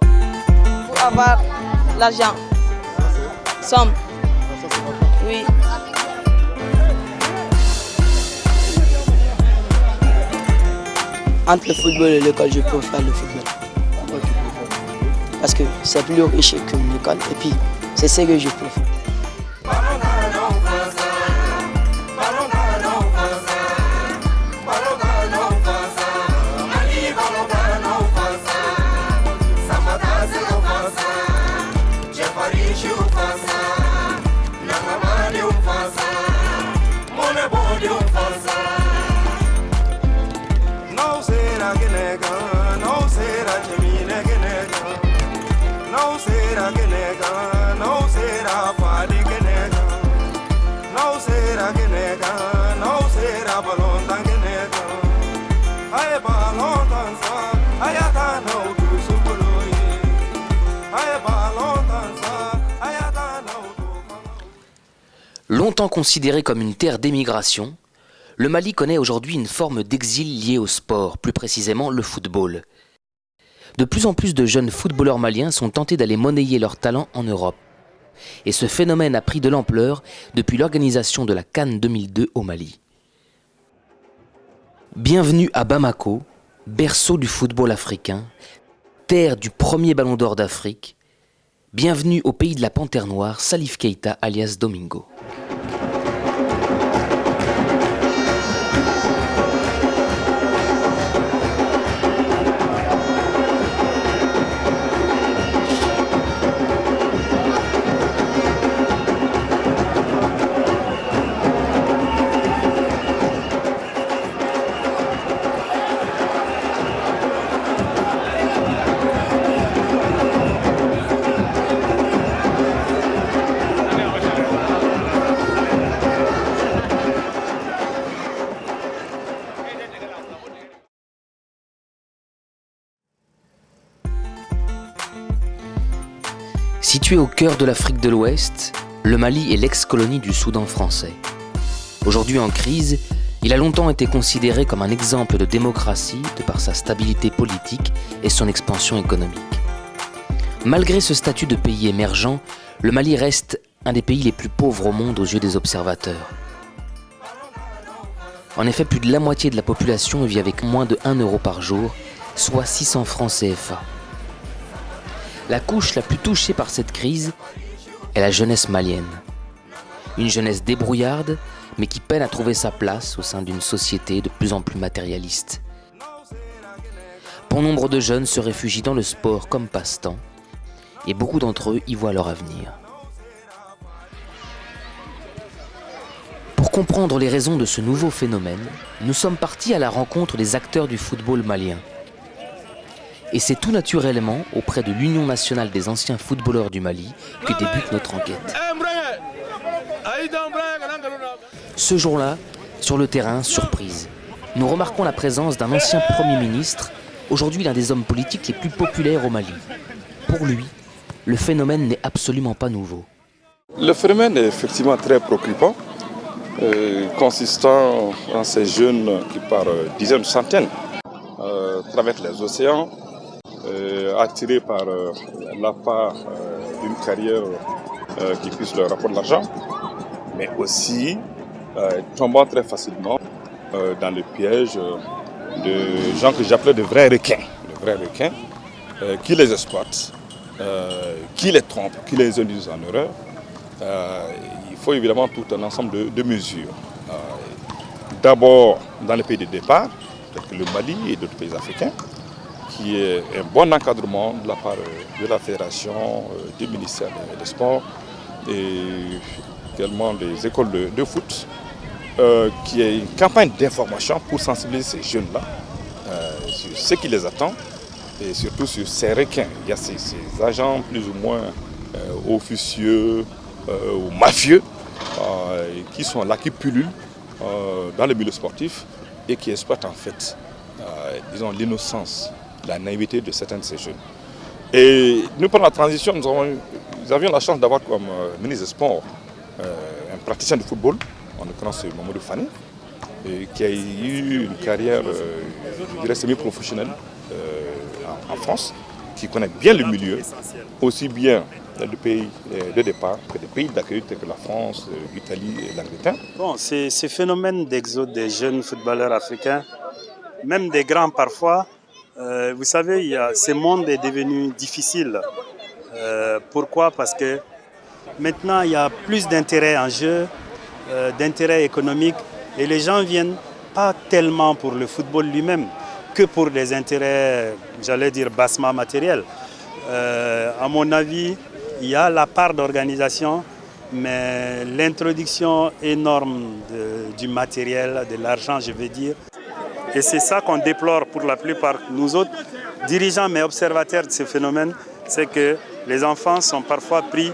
Pour avoir l'argent. Somme. Oui. Entre le football et l'école, je préfère le football. Parce que c'est plus riche que l'école et puis c'est ce que je préfère. Longtemps considéré comme une terre d'émigration, le Mali connaît aujourd'hui une forme d'exil lié au sport, plus précisément le football. De plus en plus de jeunes footballeurs maliens sont tentés d'aller monnayer leur talent en Europe. Et ce phénomène a pris de l'ampleur depuis l'organisation de la CAN 2002 au Mali. Bienvenue à Bamako, berceau du football africain, terre du premier ballon d'or d'Afrique. Bienvenue au pays de la panthère noire, Salif Keita alias Domingo. Situé au cœur de l'Afrique de l'Ouest, le Mali est l'ex-colonie du Soudan français. Aujourd'hui en crise, il a longtemps été considéré comme un exemple de démocratie de par sa stabilité politique et son expansion économique. Malgré ce statut de pays émergent, le Mali reste un des pays les plus pauvres au monde aux yeux des observateurs. En effet, plus de la moitié de la population vit avec moins de 1 euro par jour, soit 600 francs CFA. La couche la plus touchée par cette crise est la jeunesse malienne. Une jeunesse débrouillarde, mais qui peine à trouver sa place au sein d'une société de plus en plus matérialiste. Bon nombre de jeunes se réfugient dans le sport comme passe-temps, et beaucoup d'entre eux y voient leur avenir. Pour comprendre les raisons de ce nouveau phénomène, nous sommes partis à la rencontre des acteurs du football malien. Et c'est tout naturellement auprès de l'Union nationale des anciens footballeurs du Mali que débute notre enquête. Ce jour-là, sur le terrain, surprise. Nous remarquons la présence d'un ancien Premier ministre, aujourd'hui l'un des hommes politiques les plus populaires au Mali. Pour lui, le phénomène n'est absolument pas nouveau. Le phénomène est effectivement très préoccupant, consistant en ces jeunes qui par dizaines ou centaines traversent les océans, attirés par l'appât d'une carrière qui puisse leur apporter de l'argent, mais aussi tombant très facilement dans le piège de gens que j'appelais de vrais requins, qui les exploitent, qui les trompent, qui les induisent en erreur. Il faut évidemment tout un ensemble de mesures. D'abord dans les pays de départ, tels que le Mali et d'autres pays africains, qui est un bon encadrement de la part de la Fédération, du ministère des Sports et également des écoles de foot, qui est une campagne d'information pour sensibiliser ces jeunes-là sur ce qui les attend et surtout sur ces requins. Il y a ces agents plus ou moins officieux ou mafieux qui sont là, qui pullulent dans le milieu sportif et qui exploitent en fait, disons, l'innocence, la naïveté de certains de ces jeunes. Et nous, pendant la transition, nous avions la chance d'avoir comme ministre des Sports un praticien de football, en l'occurrence Mamadou Fani, qui a eu une carrière, je dirais, semi-professionnelle en France, qui connaît bien le milieu, aussi bien le pays de départ que des pays d'accueil tels que la France, l'Italie et l'Angleterre. Bon, ce phénomène d'exode des jeunes footballeurs africains, même des grands parfois, vous savez, ce monde est devenu difficile. Pourquoi? Parce que maintenant, il y a plus d'intérêt en jeu, d'intérêt économique, et les gens viennent pas tellement pour le football lui-même que pour des intérêts, j'allais dire, bassement matériels. À mon avis, il y a la part d'organisation, mais l'introduction énorme du matériel, de l'argent, je veux dire. Et c'est ça qu'on déplore pour la plupart, nous autres, dirigeants mais observateurs de ce phénomène, c'est que les enfants sont parfois pris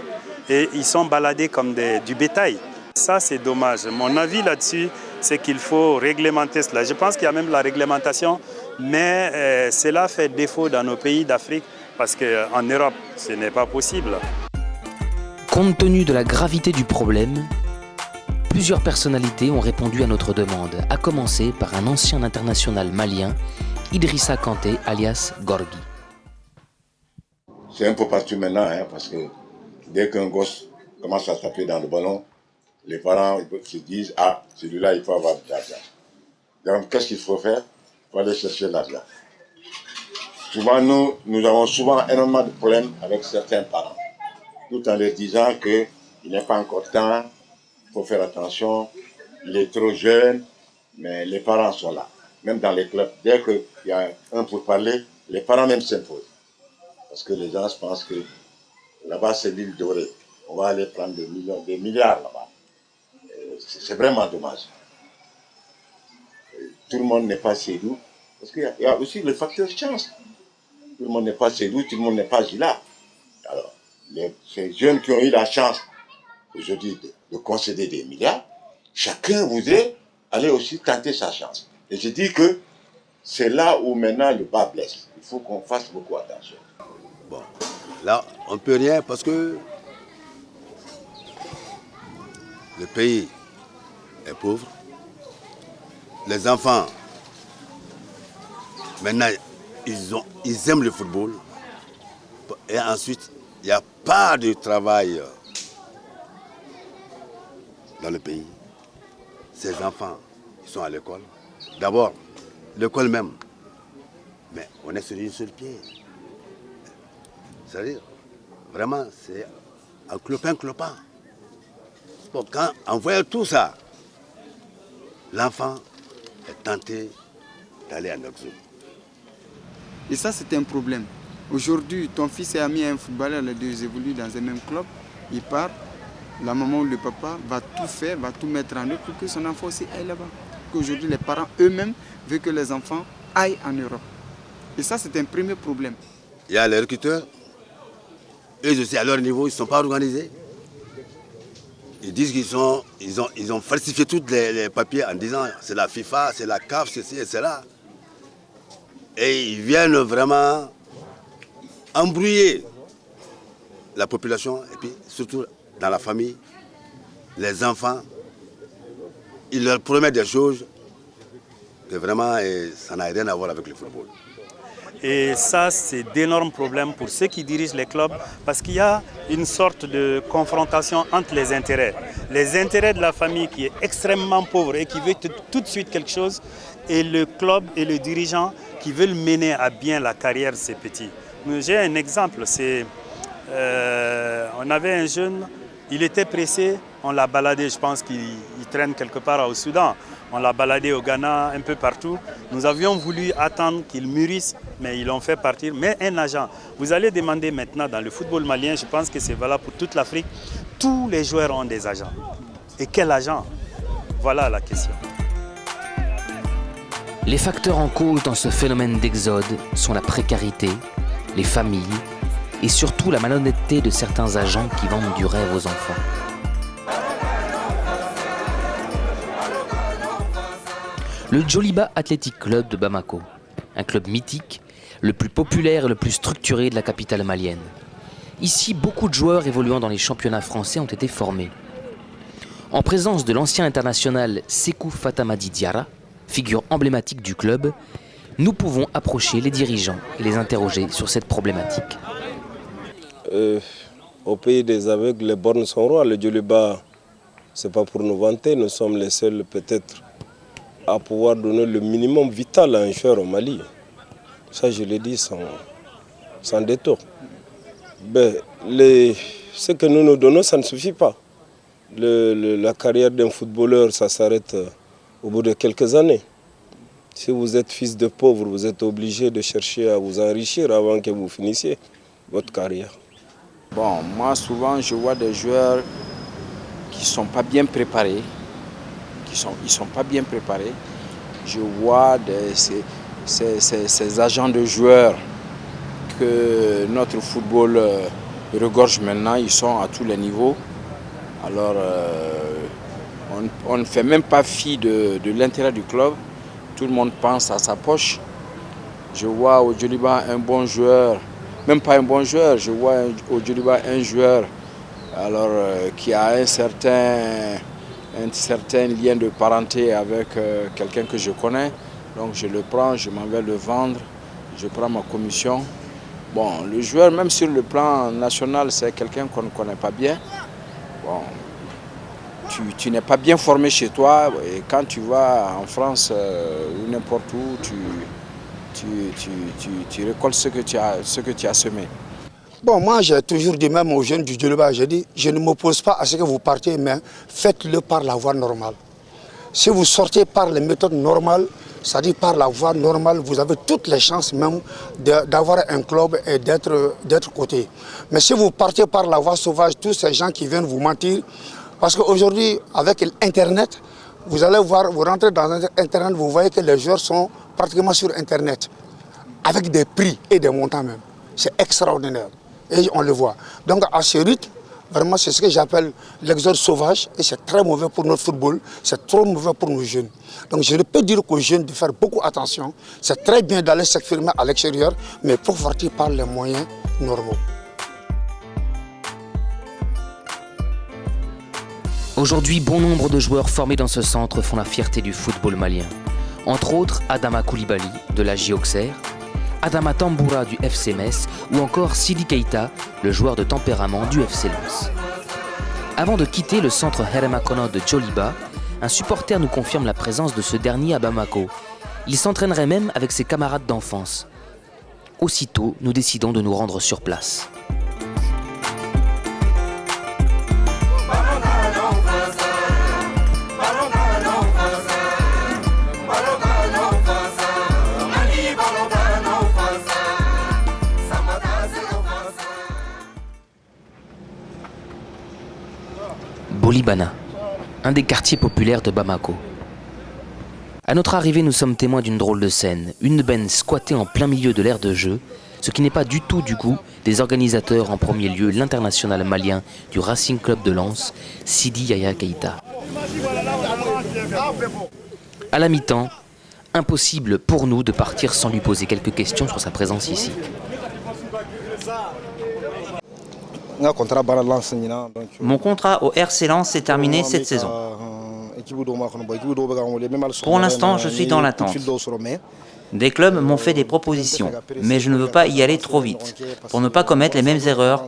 et ils sont baladés comme du bétail. Ça, c'est dommage. Mon avis là-dessus, c'est qu'il faut réglementer cela. Je pense qu'il y a même la réglementation, mais cela fait défaut dans nos pays d'Afrique parce qu'en Europe, ce n'est pas possible. Compte tenu de la gravité du problème, plusieurs personnalités ont répondu à notre demande, à commencer par un ancien international malien, Idrissa Kanté, alias Gorgui. C'est un peu partout maintenant, parce que dès qu'un gosse commence à taper dans le ballon, les parents se disent « Ah, celui-là, il faut avoir de l'argent ». Donc, qu'est-ce qu'il faut faire? Il faut aller chercher l'argent. Souvent, nous avons souvent énormément de problèmes avec certains parents, tout en leur disant qu'il n'est pas encore temps, il faut faire attention, il est trop jeune, mais les parents sont là. Même dans les clubs, dès qu'il y a un pour parler, les parents même s'imposent. Parce que les gens pensent que là-bas, c'est l'île dorée. On va aller prendre des milliards là-bas. C'est vraiment dommage. Tout le monde n'est pas séduit. Parce qu'il y a aussi le facteur chance. Tout le monde n'est pas séduit, tout le monde n'est pas gila. Alors, ces jeunes qui ont eu la chance, aujourd'hui, de concéder des milliards, chacun voudrait aller aussi tenter sa chance. Et je dis que c'est là où maintenant le bas blesse. Il faut qu'on fasse beaucoup attention. Bon, là, on ne peut rien parce que le pays est pauvre. Les enfants, maintenant, ils aiment le football. Et ensuite, il n'y a pas de travail dans le pays. Ces enfants, ils sont à l'école. D'abord, l'école même. Mais on est sur une seule pied. C'est-à-dire, vraiment, c'est un clopin-clopin. Bon, en voyant tout ça, l'enfant est tenté d'aller en exode. Et ça, c'est un problème. Aujourd'hui, ton fils est ami à un footballeur, les deux évoluent dans un même club, il part, la maman ou le papa va tout faire, va tout mettre en œuvre pour que son enfant aussi aille là-bas. Qu'aujourd'hui, les parents eux-mêmes veulent que les enfants aillent en Europe. Et ça, c'est un premier problème. Il y a les recruteurs, eux aussi, à leur niveau, ils ne sont pas organisés. Ils disent qu'ils ont falsifié tous les papiers en disant c'est la FIFA, c'est la CAF, ceci et cela. Et ils viennent vraiment embrouiller la population et puis surtout dans la famille, les enfants. Ils leur promettent des choses que vraiment ça n'a rien à voir avec le football. Et ça, c'est d'énormes problèmes pour ceux qui dirigent les clubs parce qu'il y a une sorte de confrontation entre les intérêts. Les intérêts de la famille qui est extrêmement pauvre et qui veut tout de suite quelque chose et le club et le dirigeant qui veulent mener à bien la carrière de ces petits. J'ai un exemple, on avait un jeune, il était pressé, on l'a baladé, je pense qu'il traîne quelque part au Soudan. On l'a baladé au Ghana, un peu partout. Nous avions voulu attendre qu'il mûrisse, mais ils l'ont fait partir. Mais un agent, vous allez demander maintenant dans le football malien, je pense que c'est valable pour toute l'Afrique, tous les joueurs ont des agents. Et quel agent? Voilà la question. Les facteurs en cause dans ce phénomène d'exode sont la précarité, les familles et surtout la malhonnêteté de certains agents qui vendent du rêve aux enfants. Le Djoliba Athletic Club de Bamako, un club mythique, le plus populaire et le plus structuré de la capitale malienne. Ici, beaucoup de joueurs évoluant dans les championnats français ont été formés. En présence de l'ancien international Sékou Fatamadi Diarra, figure emblématique du club, nous pouvons approcher les dirigeants et les interroger sur cette problématique. Au pays des aveugles, les bornes sont rois. Le Djoliba, ce n'est pas pour nous vanter, nous sommes les seuls peut-être à pouvoir donner le minimum vital à un joueur au Mali. Ça, je l'ai dit sans détour. Ce que nous nous donnons, ça ne suffit pas. La carrière d'un footballeur, ça s'arrête au bout de quelques années. Si vous êtes fils de pauvre, vous êtes obligé de chercher à vous enrichir avant que vous finissiez votre carrière. Bon, moi souvent je vois des joueurs qui ne sont pas bien préparés. Ils sont pas bien préparés. Je vois ces agents de joueurs que notre football regorge maintenant, ils sont à tous les niveaux. Alors on ne fait même pas fi de l'intérêt du club. Tout le monde pense à sa poche. Je vois au Djoliba un bon joueur, même pas un bon joueur, je vois au Djoliba un joueur qui a un certain lien de parenté avec quelqu'un que je connais. Donc je le prends, je m'en vais le vendre, je prends ma commission. Bon, le joueur, même sur le plan national, c'est quelqu'un qu'on ne connaît pas bien. Bon, tu n'es pas bien formé chez toi et quand tu vas en France ou n'importe où, tu récoltes ce que tu as semé. Bon, moi j'ai toujours dit même aux jeunes du Djoliba, j'ai dit, je ne m'oppose pas à ce que vous partiez, mais faites-le par la voie normale. Si vous sortez par les méthodes normales, c'est-à-dire par la voie normale, vous avez toutes les chances même d'avoir un club et d'être coté. Mais si vous partez par la voie sauvage, tous ces gens qui viennent vous mentir, parce qu'aujourd'hui, avec Internet, vous allez voir, vous rentrez dans Internet, vous voyez que les joueurs sont pratiquement sur Internet, avec des prix et des montants même. C'est extraordinaire. Et on le voit. Donc à ce rythme, vraiment c'est ce que j'appelle l'exode sauvage et c'est très mauvais pour notre football, c'est trop mauvais pour nos jeunes. Donc je peux dire aux jeunes de faire beaucoup attention. C'est très bien d'aller s'exprimer à l'extérieur, mais il faut partir par les moyens normaux. Aujourd'hui, bon nombre de joueurs formés dans ce centre font la fierté du football malien. Entre autres, Adama Koulibaly de la JA Auxerre, Adama Tamboura du FC Metz ou encore Sidi Keita, le joueur de tempérament du FC Lens. Avant de quitter le centre Herema Kono de Djoliba, un supporter nous confirme la présence de ce dernier à Bamako. Il s'entraînerait même avec ses camarades d'enfance. Aussitôt, nous décidons de nous rendre sur place. Bolibana, un des quartiers populaires de Bamako. À notre arrivée, nous sommes témoins d'une drôle de scène. Une benne squattée en plein milieu de l'aire de jeu, ce qui n'est pas du tout du goût des organisateurs, en premier lieu l'international malien du Racing Club de Lens, Sidi Yaya Keita. À la mi-temps, impossible pour nous de partir sans lui poser quelques questions sur sa présence ici. Mon contrat au RC Lens s'est terminé cette saison. Pour l'instant, je suis dans l'attente. Des clubs m'ont fait des propositions, mais je ne veux pas y aller trop vite, pour ne pas commettre les mêmes erreurs,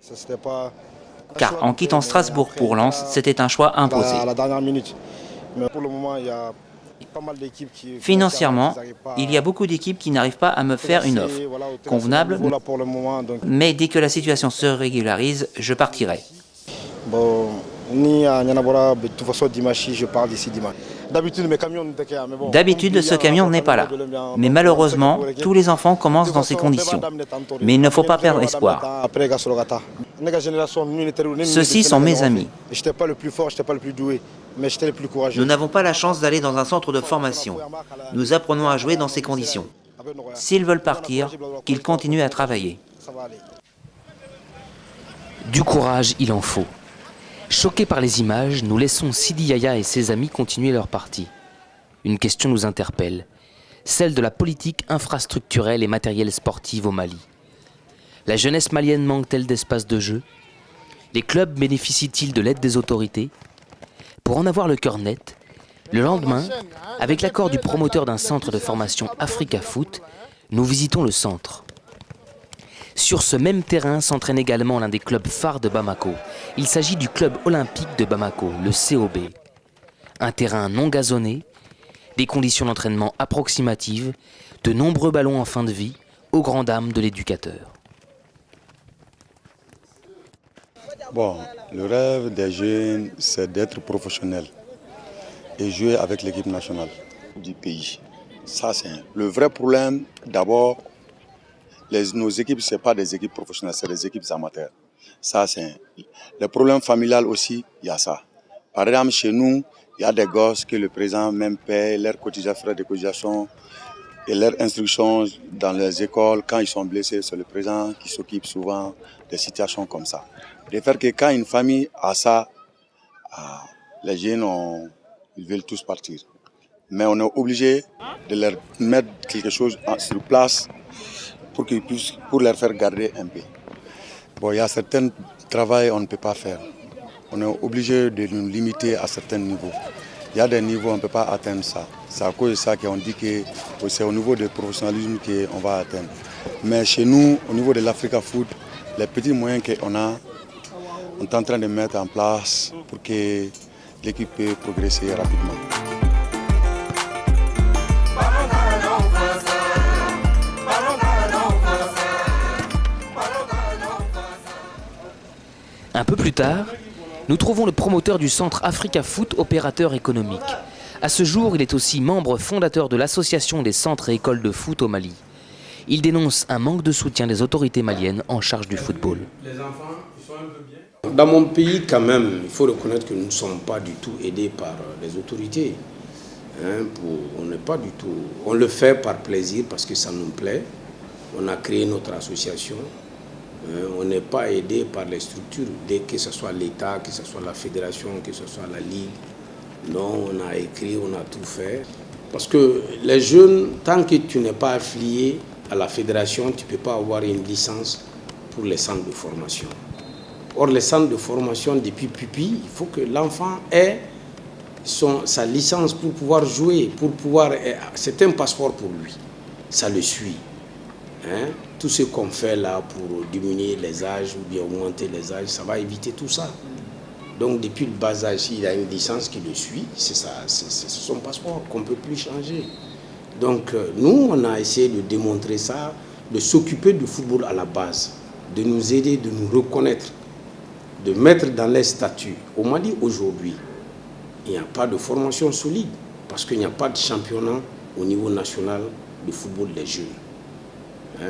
car en quittant Strasbourg pour Lens, c'était un choix imposé. Financièrement, il y a beaucoup d'équipes qui n'arrivent pas à me faire une offre convenable, mais dès que la situation se régularise, je partirai. D'habitude, ce camion n'est pas là, mais malheureusement, tous les enfants commencent dans ces conditions. Mais il ne faut pas perdre espoir. Ceux-ci sont mes amis. Nous n'avons pas la chance d'aller dans un centre de formation. Nous apprenons à jouer dans ces conditions. S'ils veulent partir, qu'ils continuent à travailler. Du courage, il en faut. Choqués par les images, nous laissons Sidi Yaya et ses amis continuer leur partie. Une question nous interpelle, celle de la politique infrastructurelle et matérielle sportive au Mali. La jeunesse malienne manque-t-elle d'espace de jeu? Les clubs bénéficient-ils de l'aide des autorités? Pour en avoir le cœur net, le lendemain, avec l'accord du promoteur d'un centre de formation Africa Foot, Nous visitons le centre. Sur ce même terrain s'entraîne également l'un des clubs phares de Bamako. Il s'agit du club olympique de Bamako, le COB. Un terrain non gazonné, des conditions d'entraînement approximatives, de nombreux ballons en fin de vie, aux grandes dames de l'éducateur. Bon, le rêve des jeunes, c'est d'être professionnel et jouer avec l'équipe nationale du pays. Ça, c'est le vrai problème. D'abord, nos équipes, ce n'est pas des équipes professionnelles, c'est des équipes amateurs. Ça, c'est le problème familial aussi, il y a ça. Par exemple, chez nous, il y a des gosses que le président même paie leurs cotisations, frais de cotisation et leurs instructions dans les écoles. Quand ils sont blessés, c'est le président qui s'occupe souvent des situations comme ça. De faire que quand une famille a ça, les jeunes, ils veulent tous partir. Mais on est obligé de leur mettre quelque chose sur place pour qu'ils puissent, pour leur faire garder un peu. Bon, il y a certains travaux qu'on ne peut pas faire. On est obligé de nous limiter à certains niveaux. Il y a des niveaux, on ne peut pas atteindre ça. C'est à cause de ça qu'on dit que c'est au niveau du professionnalisme qu'on va atteindre. Mais chez nous, au niveau de l'Africa Foot, les petits moyens qu'on a, on est en train de mettre en place pour que l'équipe puisse progresser rapidement. Un peu plus tard, nous trouvons le promoteur du centre Africa Foot, opérateur économique. À ce jour, il est aussi membre fondateur de l'association des centres et écoles de foot au Mali. Il dénonce un manque de soutien des autorités maliennes en charge du football. Dans mon pays, quand même, il faut reconnaître que nous ne sommes pas du tout aidés par les autorités. On n'est pas du tout. On le fait par plaisir parce que ça nous plaît. On a créé notre association. On n'est pas aidé par les structures, dès que ce soit l'État, que ce soit la fédération, que ce soit la Ligue. Non, on a écrit, on a tout fait. Parce que les jeunes, tant que tu n'es pas affilié à la fédération, tu ne peux pas avoir une licence pour les centres de formation. Or, les centres de formation, depuis pupille, il faut que l'enfant ait sa licence pour pouvoir jouer, c'est un passeport pour lui. Ça le suit. Tout ce qu'on fait là pour diminuer les âges ou bien augmenter les âges, ça va éviter tout ça. Donc depuis le bas âge, il a une licence qui le suit, c'est son passeport qu'on ne peut plus changer. Donc nous, on a essayé de démontrer ça, de s'occuper du football à la base, de nous aider, de nous reconnaître, de mettre dans les statuts. Au Mali aujourd'hui, il n'y a pas de formation solide parce qu'il n'y a pas de championnat au niveau national de football des jeunes.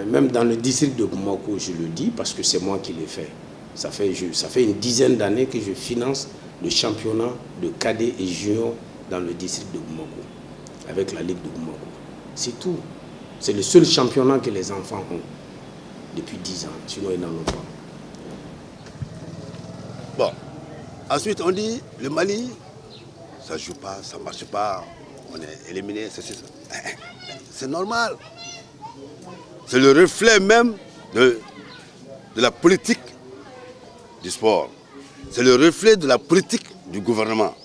Même dans le district de Bamako, je le dis parce que c'est moi qui l'ai fait. Ça fait une dizaine d'années que je finance le championnat de cadets et juniors dans le district de Bamako, avec la Ligue de Bamako. C'est tout. C'est le seul championnat que les enfants ont depuis 10 ans, sinon ils n'en ont pas. Bon, ensuite on dit le Mali, ça ne joue pas, ça ne marche pas, on est éliminé, c'est normal. C'est le reflet même de la politique du sport. C'est le reflet de la politique du gouvernement.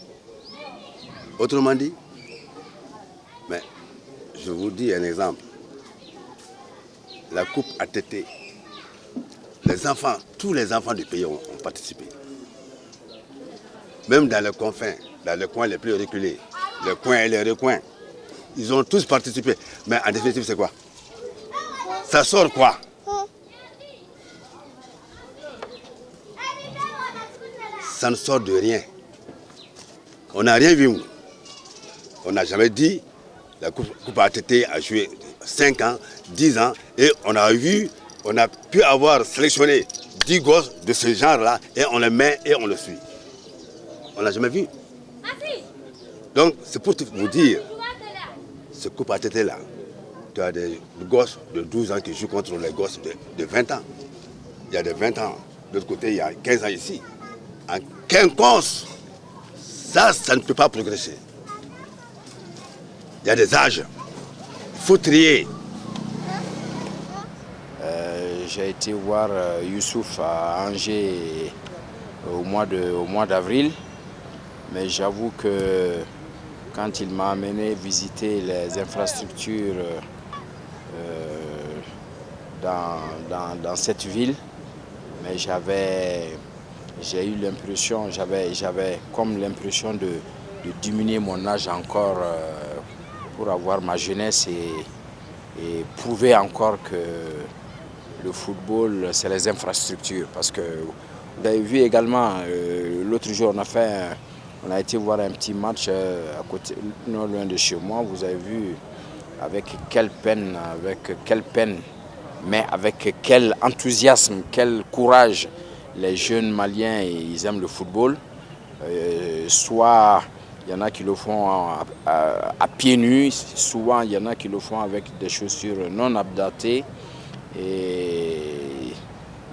Autrement dit, mais je vous dis un exemple. La Coupe ATT, les enfants, tous les enfants du pays ont participé. Même dans les confins, dans les coins les plus reculés, les coins et les recoins, ils ont tous participé. Mais en définitive, c'est quoi? Ça sort quoi? Ça ne sort de rien. On n'a rien vu. On n'a jamais dit la Coupe ATT a joué 5 ans, 10 ans et on a pu avoir sélectionné 10 gosses de ce genre-là et on les met et on le suit. On n'a jamais vu. Donc c'est pour vous dire, ce Coupe ATT-là, tu as des gosses de 12 ans qui jouent contre les gosses de 20 ans. Il y a des 20 ans. De l'autre côté, il y a 15 ans ici. En quinconce, ça ne peut pas progresser. Il y a des âges. Il faut trier. J'ai été voir Youssouf à Angers au mois d'avril. Mais j'avoue que quand il m'a amené visiter les infrastructures dans cette ville, mais j'ai eu l'impression, j'avais comme l'impression de diminuer mon âge encore pour avoir ma jeunesse et prouver encore que le football, c'est les infrastructures. Parce que vous avez vu également, l'autre jour, on a été voir un petit match à côté, non loin de chez moi. Vous avez vu avec quelle peine, mais avec quel enthousiasme, quel courage les jeunes Maliens ils aiment le football. Soit il y en a qui le font à pieds nus, souvent il y en a qui le font avec des chaussures non adaptées. Et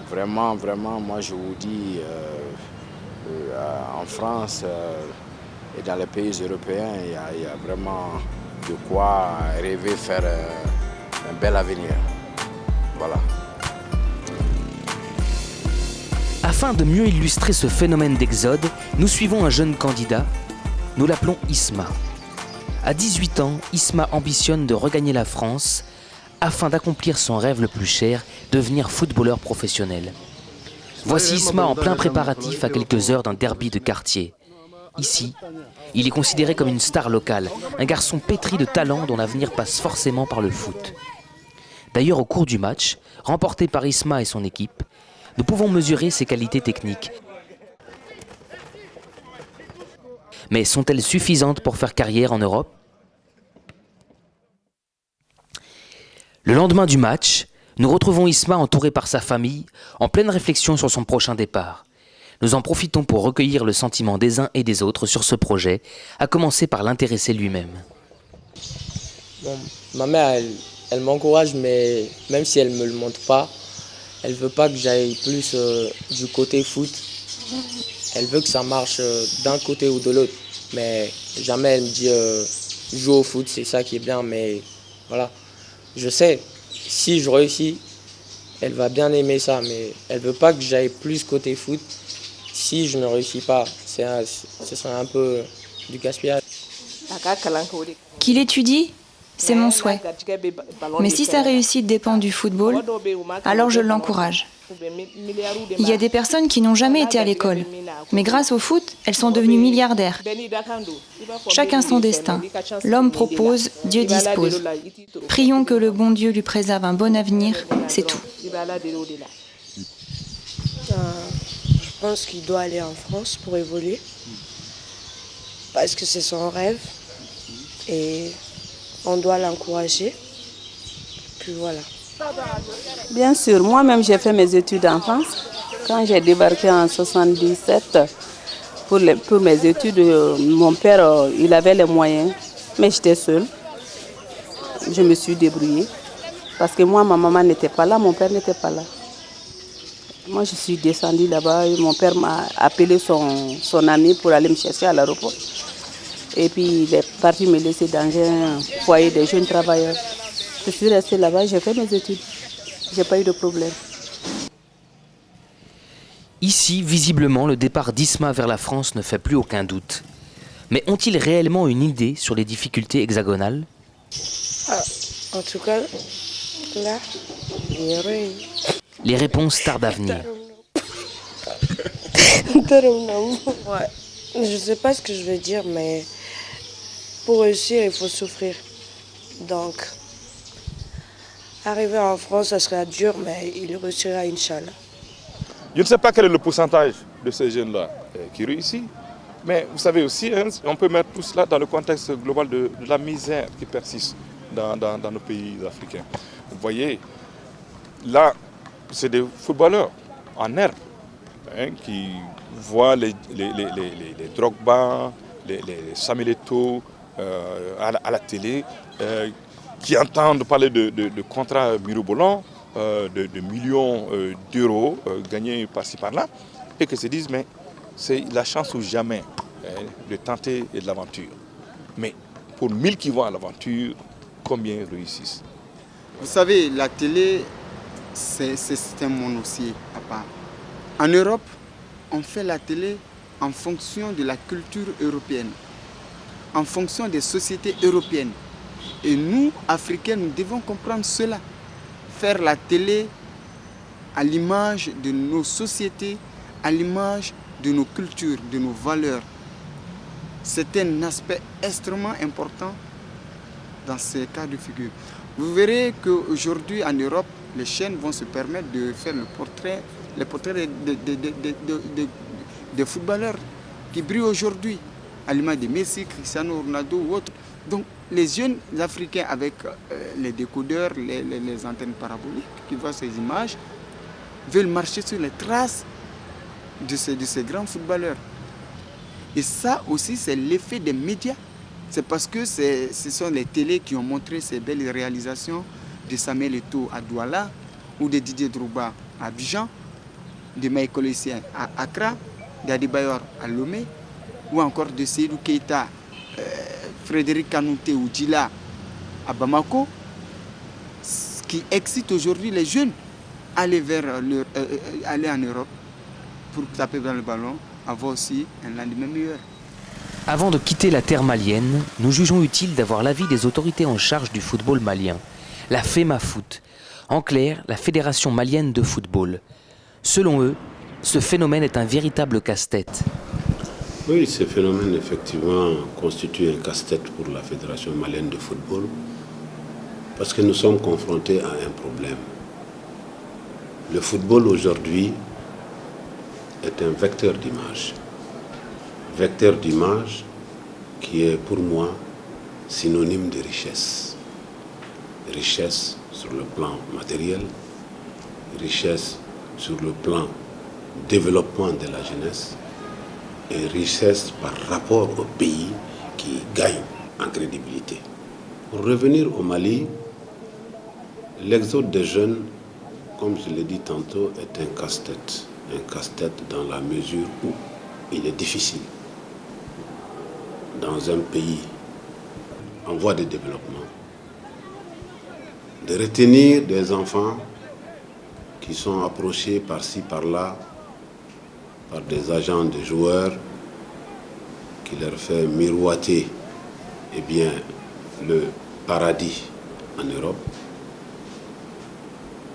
vraiment, moi je vous dis, en France et dans les pays européens, il y a vraiment de quoi rêver faire un bel avenir. Voilà. Afin de mieux illustrer ce phénomène d'exode, nous suivons un jeune candidat. Nous l'appelons Isma. À 18 ans, Isma ambitionne de regagner la France afin d'accomplir son rêve le plus cher, devenir footballeur professionnel. Voici Isma en plein préparatif à quelques heures d'un derby de quartier. Ici, il est considéré comme une star locale, un garçon pétri de talent dont l'avenir passe forcément par le foot. D'ailleurs, au cours du match, remporté par Isma et son équipe, nous pouvons mesurer ses qualités techniques. Mais sont-elles suffisantes pour faire carrière en Europe ? Le lendemain du match, nous retrouvons Isma entouré par sa famille, en pleine réflexion sur son prochain départ. Nous en profitons pour recueillir le sentiment des uns et des autres sur ce projet, à commencer par l'intéressé lui-même. Bon, ma mère, elle m'encourage, mais même si elle ne me le montre pas, elle ne veut pas que j'aille plus du côté foot. Elle veut que ça marche d'un côté ou de l'autre. Mais jamais elle me dit joue au foot, c'est ça qui est bien. Mais voilà, je sais, si je réussis, elle va bien aimer ça. Mais elle ne veut pas que j'aille plus côté foot. Si je ne réussis pas, ce serait un peu du gaspillage. Qu'il étudie, c'est mon souhait. Mais si sa réussite dépend du football, alors je l'encourage. Il y a des personnes qui n'ont jamais été à l'école, mais grâce au foot, elles sont devenues milliardaires. Chacun son destin. L'homme propose, Dieu dispose. Prions que le bon Dieu lui préserve un bon avenir, c'est tout. Je pense qu'il doit aller en France pour évoluer, parce que c'est son rêve et on doit l'encourager. Puis voilà. Bien sûr, moi-même j'ai fait mes études en France. Quand j'ai débarqué en 1977 pour mes études, mon père il avait les moyens, mais j'étais seule. Je me suis débrouillée parce que moi, ma maman n'était pas là, mon père n'était pas là. Moi, je suis descendue là-bas et mon père m'a appelé son ami pour aller me chercher à l'aéroport. Et puis, il est parti me laisser dans un foyer des jeunes travailleurs. Je suis restée là-bas, j'ai fait mes études. Je n'ai pas eu de problème. Ici, visiblement, le départ d'Isma vers la France ne fait plus aucun doute. Mais ont-ils réellement une idée sur les difficultés hexagonales ? En tout cas, là, il n'y a rien. Les réponses tardent à venir. Ouais. Je ne sais pas ce que je veux dire, mais pour réussir, il faut souffrir. Donc, arriver en France, ça sera dur, mais il réussira, Inch'Allah. Je ne sais pas quel est le pourcentage de ces jeunes-là qui réussissent, mais vous savez aussi, hein, on peut mettre tout cela dans le contexte global de la misère qui persiste dans nos pays africains. Vous voyez, là, c'est des footballeurs en herbe hein, qui voient les Drogba, les Samuel Eto'o à la télé, qui entendent parler de contrats mirobolants, de millions d'euros gagnés par-ci par-là, et qui se disent mais c'est la chance ou jamais de tenter de l'aventure. Mais pour 1000 qui vont à l'aventure, combien réussissent? Vous savez, la télé, c'est un monde aussi à part. En Europe, on fait la télé en fonction de la culture européenne, en fonction des sociétés européennes. Et nous, Africains, nous devons comprendre cela. faire la télé à l'image de nos sociétés, à l'image de nos cultures, de nos valeurs. C'est un aspect extrêmement important dans ces cas de figure. Vous verrez qu'aujourd'hui en Europe, les chaînes vont se permettre de faire les portraits des footballeurs qui brillent aujourd'hui, à l'image de Messi, Cristiano Ronaldo ou autres. Donc les jeunes Africains avec les décodeurs, les antennes paraboliques qui voient ces images, veulent marcher sur les traces de ces grands footballeurs. Et ça aussi, c'est l'effet des médias. C'est parce que ce sont les télés qui ont montré ces belles réalisations de Samuel Eto'o à Douala ou de Didier Drogba à Abidjan, de Michael Essien à Accra, d'Adebayor à Lomé, ou encore de Seydou Keita, Frédéric Kanouté ou Djila à Bamako, ce qui excite aujourd'hui les jeunes à aller en Europe pour taper dans le ballon, avoir aussi un lendemain meilleur. Avant de quitter la terre malienne, nous jugeons utile d'avoir l'avis des autorités en charge du football malien, la FEMAFoot, en clair, la Fédération malienne de football. Selon eux, ce phénomène est un véritable casse-tête. Oui, ce phénomène effectivement constitue un casse-tête pour la Fédération malienne de football parce que nous sommes confrontés à un problème. Le football aujourd'hui est un vecteur d'image. Vecteur d'image qui est pour moi synonyme de richesse. Richesse sur le plan matériel, richesse sur le plan développement de la jeunesse et richesse par rapport au pays qui gagne en crédibilité. Pour revenir au Mali, l'exode des jeunes, comme je l'ai dit tantôt, est un casse-tête. Un casse-tête dans la mesure où il est difficile dans un pays en voie de développement de retenir des enfants qui sont approchés par-ci, par-là, par des agents, des joueurs, qui leur fait miroiter le paradis en Europe.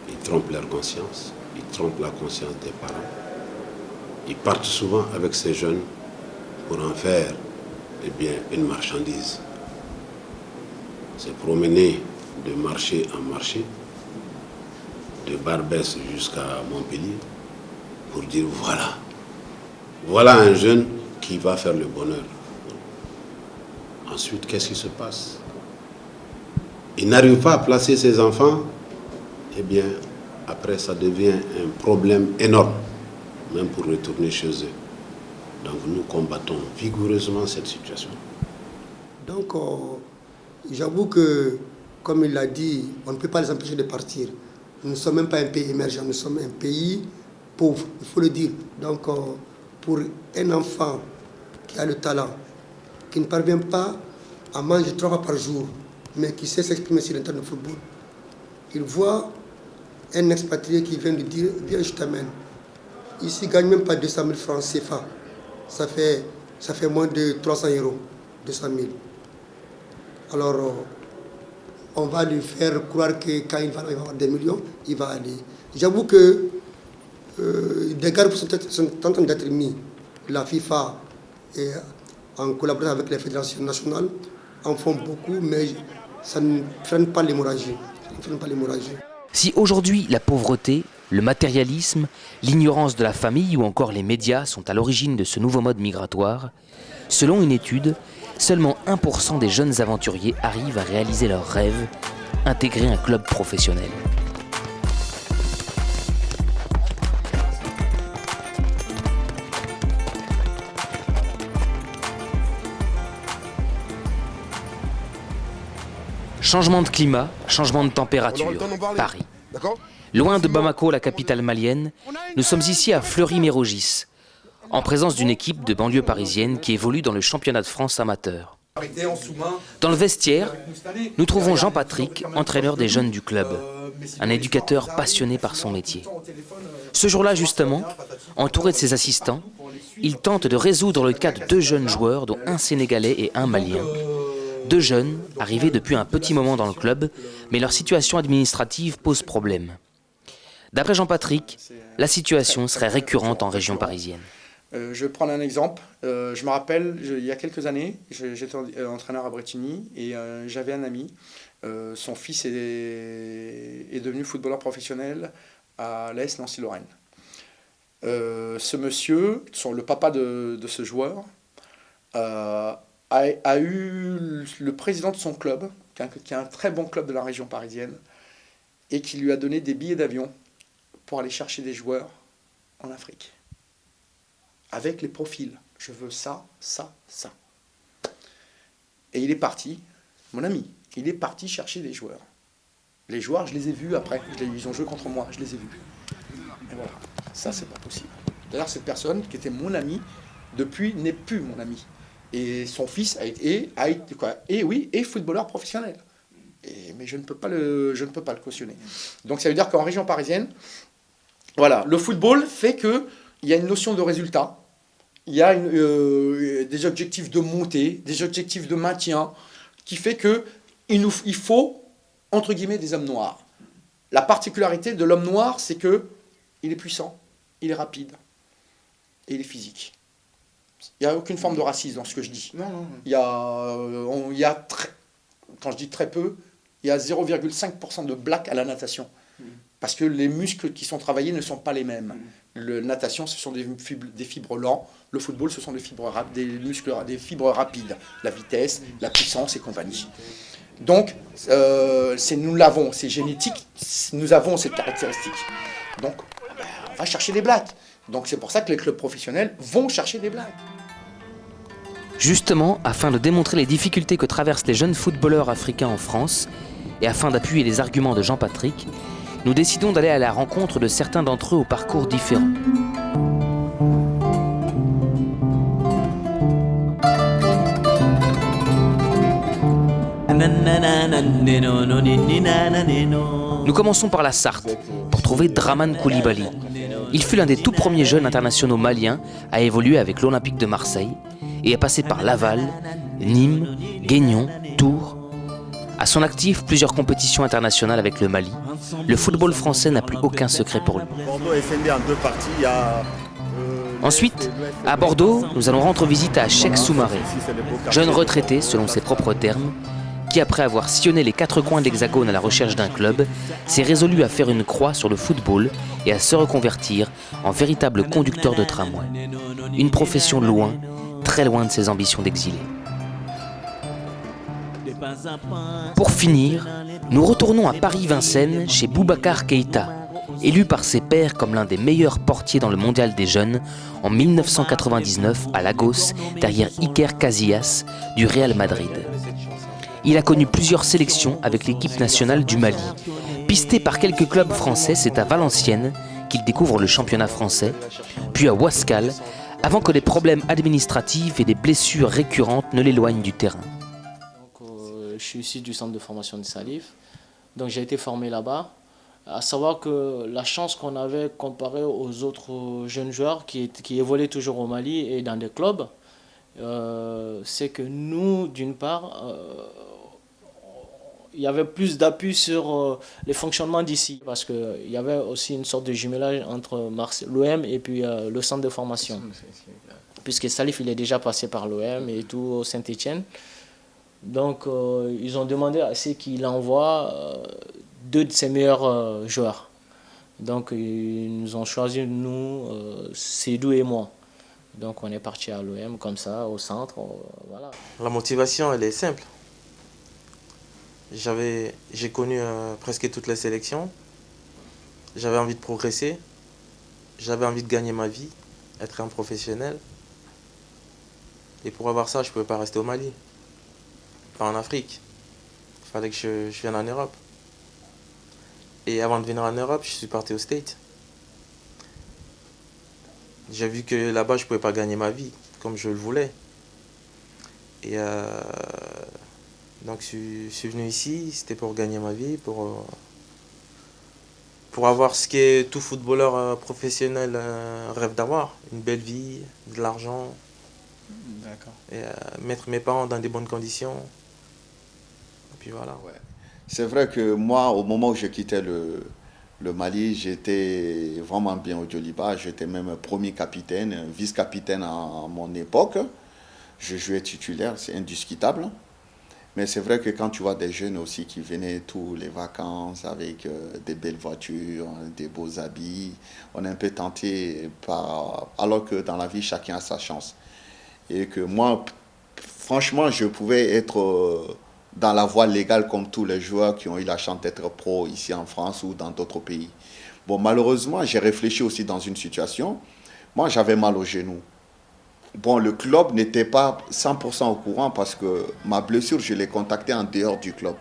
Ils trompent leur conscience, ils trompent la conscience des parents. Ils partent souvent avec ces jeunes pour en faire une marchandise. Se promener de marché en marché, de Barbès jusqu'à Montpellier, pour dire voilà un jeune qui va faire le bonheur. Ensuite, qu'est-ce qui se passe? Il n'arrive pas à placer ses enfants, après ça devient un problème énorme, même pour retourner chez eux. Donc nous combattons vigoureusement cette situation. Donc j'avoue que, comme il l'a dit, on ne peut pas les empêcher de partir. Nous ne sommes même pas un pays émergent, nous sommes un pays pauvre, il faut le dire. Donc pour un enfant qui a le talent, qui ne parvient pas à manger 3 fois par jour, mais qui sait s'exprimer sur le terrain de football, il voit un expatrié qui vient lui dire « Viens, je t'amène ». Ici, il ne gagne même pas 200 000 francs CFA. Ça fait moins de 300 €, 200 000. Alors, on va lui faire croire que quand il va avoir des millions, il va aller. J'avoue que des gardes sont en train d'être mis. La FIFA, en collaboration avec les fédérations nationales, en font beaucoup, mais ça ne freine pas l'hémorragie. Si aujourd'hui la pauvreté, le matérialisme, l'ignorance de la famille ou encore les médias sont à l'origine de ce nouveau mode migratoire, selon une étude, seulement 1% des jeunes aventuriers arrivent à réaliser leurs rêves, intégrer un club professionnel. Changement de climat, changement de température, Paris. Loin de Bamako, la capitale malienne, nous sommes ici à Fleury-Mérogis, en présence d'une équipe de banlieue parisienne qui évolue dans le championnat de France amateur. Dans le vestiaire, nous trouvons Jean-Patrick, entraîneur des jeunes du club, un éducateur passionné par son métier. Ce jour-là, justement, entouré de ses assistants, il tente de résoudre le cas de 2 jeunes joueurs, dont un Sénégalais et un Malien. 2 jeunes, arrivés depuis un petit moment dans le club, mais leur situation administrative pose problème. D'après Jean-Patrick, la situation serait récurrente en région parisienne. Je vais prendre un exemple. Je me rappelle, il y a quelques années, j'étais entraîneur à Bretigny et j'avais un ami. Son fils est devenu footballeur professionnel à l'AS Nancy-Lorraine. Ce monsieur, le papa de ce joueur, a eu le président de son club, qui est un très bon club de la région parisienne, et qui lui a donné des billets d'avion pour aller chercher des joueurs en Afrique. Avec les profils. Je veux ça, ça, ça. Et il est parti, mon ami, il est parti chercher des joueurs. Les joueurs, je les ai vus après. Ils ont joué contre moi, je les ai vus. Et voilà, ça c'est pas possible. D'ailleurs, cette personne qui était mon ami, depuis n'est plus mon ami. Et son fils a été footballeur professionnel. Mais je ne peux pas le cautionner. Donc ça veut dire qu'en région parisienne, voilà, le football fait qu'il y a une notion de résultat, il y a des objectifs de montée, des objectifs de maintien, qui fait qu'il faut, entre guillemets, des hommes noirs. La particularité de l'homme noir, c'est qu'il est puissant, il est rapide et il est physique. Il n'y a aucune forme de racisme dans ce que je dis. Non. Quand je dis très peu, il y a 0,5% de black à la natation. Parce que les muscles qui sont travaillés ne sont pas les mêmes. La natation, ce sont des fibres lents. Le football, ce sont des fibres rapides. La vitesse, la puissance et compagnie. Donc, nous l'avons, c'est génétique, nous avons cette caractéristique. Donc, on va chercher des blacks. Donc c'est pour ça que les clubs professionnels vont chercher des blacks. Justement, afin de démontrer les difficultés que traversent les jeunes footballeurs africains en France, et afin d'appuyer les arguments de Jean-Patrick, nous décidons d'aller à la rencontre de certains d'entre eux au parcours différent. Nous commençons par la Sarthe, pour trouver Draman Koulibaly. Il fut l'un des tout premiers jeunes internationaux maliens à évoluer avec l'Olympique de Marseille et est passé par Laval, Nîmes, Guignon, Tours. À son actif, plusieurs compétitions internationales avec le Mali. Le football français n'a plus aucun secret pour lui. Bordeaux est scindé en 2 parties. Il y a, Ensuite, à Bordeaux, nous allons rendre visite à Cheikh Soumaré, jeune retraité selon ses propres termes, qui après avoir sillonné les 4 coins de l'Hexagone à la recherche d'un club, s'est résolu à faire une croix sur le football et à se reconvertir en véritable conducteur de tramway. Une profession loin, très loin de ses ambitions d'exilé. Pour finir, nous retournons à Paris-Vincennes chez Boubacar Keïta, élu par ses pairs comme l'un des meilleurs portiers dans le mondial des jeunes en 1999 à Lagos, derrière Iker Casillas du Real Madrid. Il a connu plusieurs sélections avec l'équipe nationale du Mali. Pisté par quelques clubs français, c'est à Valenciennes qu'il découvre le championnat français, puis à Ouaskal, avant que les problèmes administratifs et des blessures récurrentes ne l'éloignent du terrain. Je suis issu du centre de formation de Salif, donc j'ai été formé là-bas. À savoir que la chance qu'on avait comparé aux autres jeunes joueurs qui évoluaient toujours au Mali et dans des clubs, c'est que nous, d'une part, il y avait plus d'appui sur les fonctionnements d'ici, parce qu'il y avait aussi une sorte de jumelage entre l'OM et puis le centre de formation. Puisque Salif, il est déjà passé par l'OM et tout au Saint-Etienne. Donc, ils ont demandé à ce qu'il envoie 2 de ses meilleurs joueurs. Donc, ils nous ont choisi, nous, Seydou et moi. Donc, on est parti à l'OM comme ça, au centre. Voilà. La motivation, elle est simple. J'ai connu presque toutes les sélections. J'avais envie de progresser. J'avais envie de gagner ma vie, être un professionnel. Et pour avoir ça, je ne pouvais pas rester au Mali. Pas en Afrique. Il fallait que je vienne en Europe. Et avant de venir en Europe, je suis parti aux States. J'ai vu que là-bas, je ne pouvais pas gagner ma vie comme je le voulais. Et donc, je suis venu ici, c'était pour gagner ma vie, pour avoir ce que tout footballeur professionnel rêve d'avoir. Une belle vie, de l'argent. D'accord. Et mettre mes parents dans des bonnes conditions. puis voilà. Ouais. C'est vrai que moi, au moment où je quittais le Mali, j'étais vraiment bien au Djoliba. J'étais même premier capitaine, vice-capitaine à mon époque. Je jouais titulaire, c'est indiscutable. Mais c'est vrai que quand tu vois des jeunes aussi qui venaient tous les vacances avec des belles voitures, des beaux habits, on est un peu tenté alors que dans la vie, chacun a sa chance. Et que moi, franchement, je pouvais être dans la voie légale comme tous les joueurs qui ont eu la chance d'être pro ici en France ou dans d'autres pays. Bon, malheureusement, j'ai réfléchi aussi dans une situation. Moi, j'avais mal au genou. Bon, le club n'était pas 100% au courant parce que ma blessure, je l'ai contactée en dehors du club.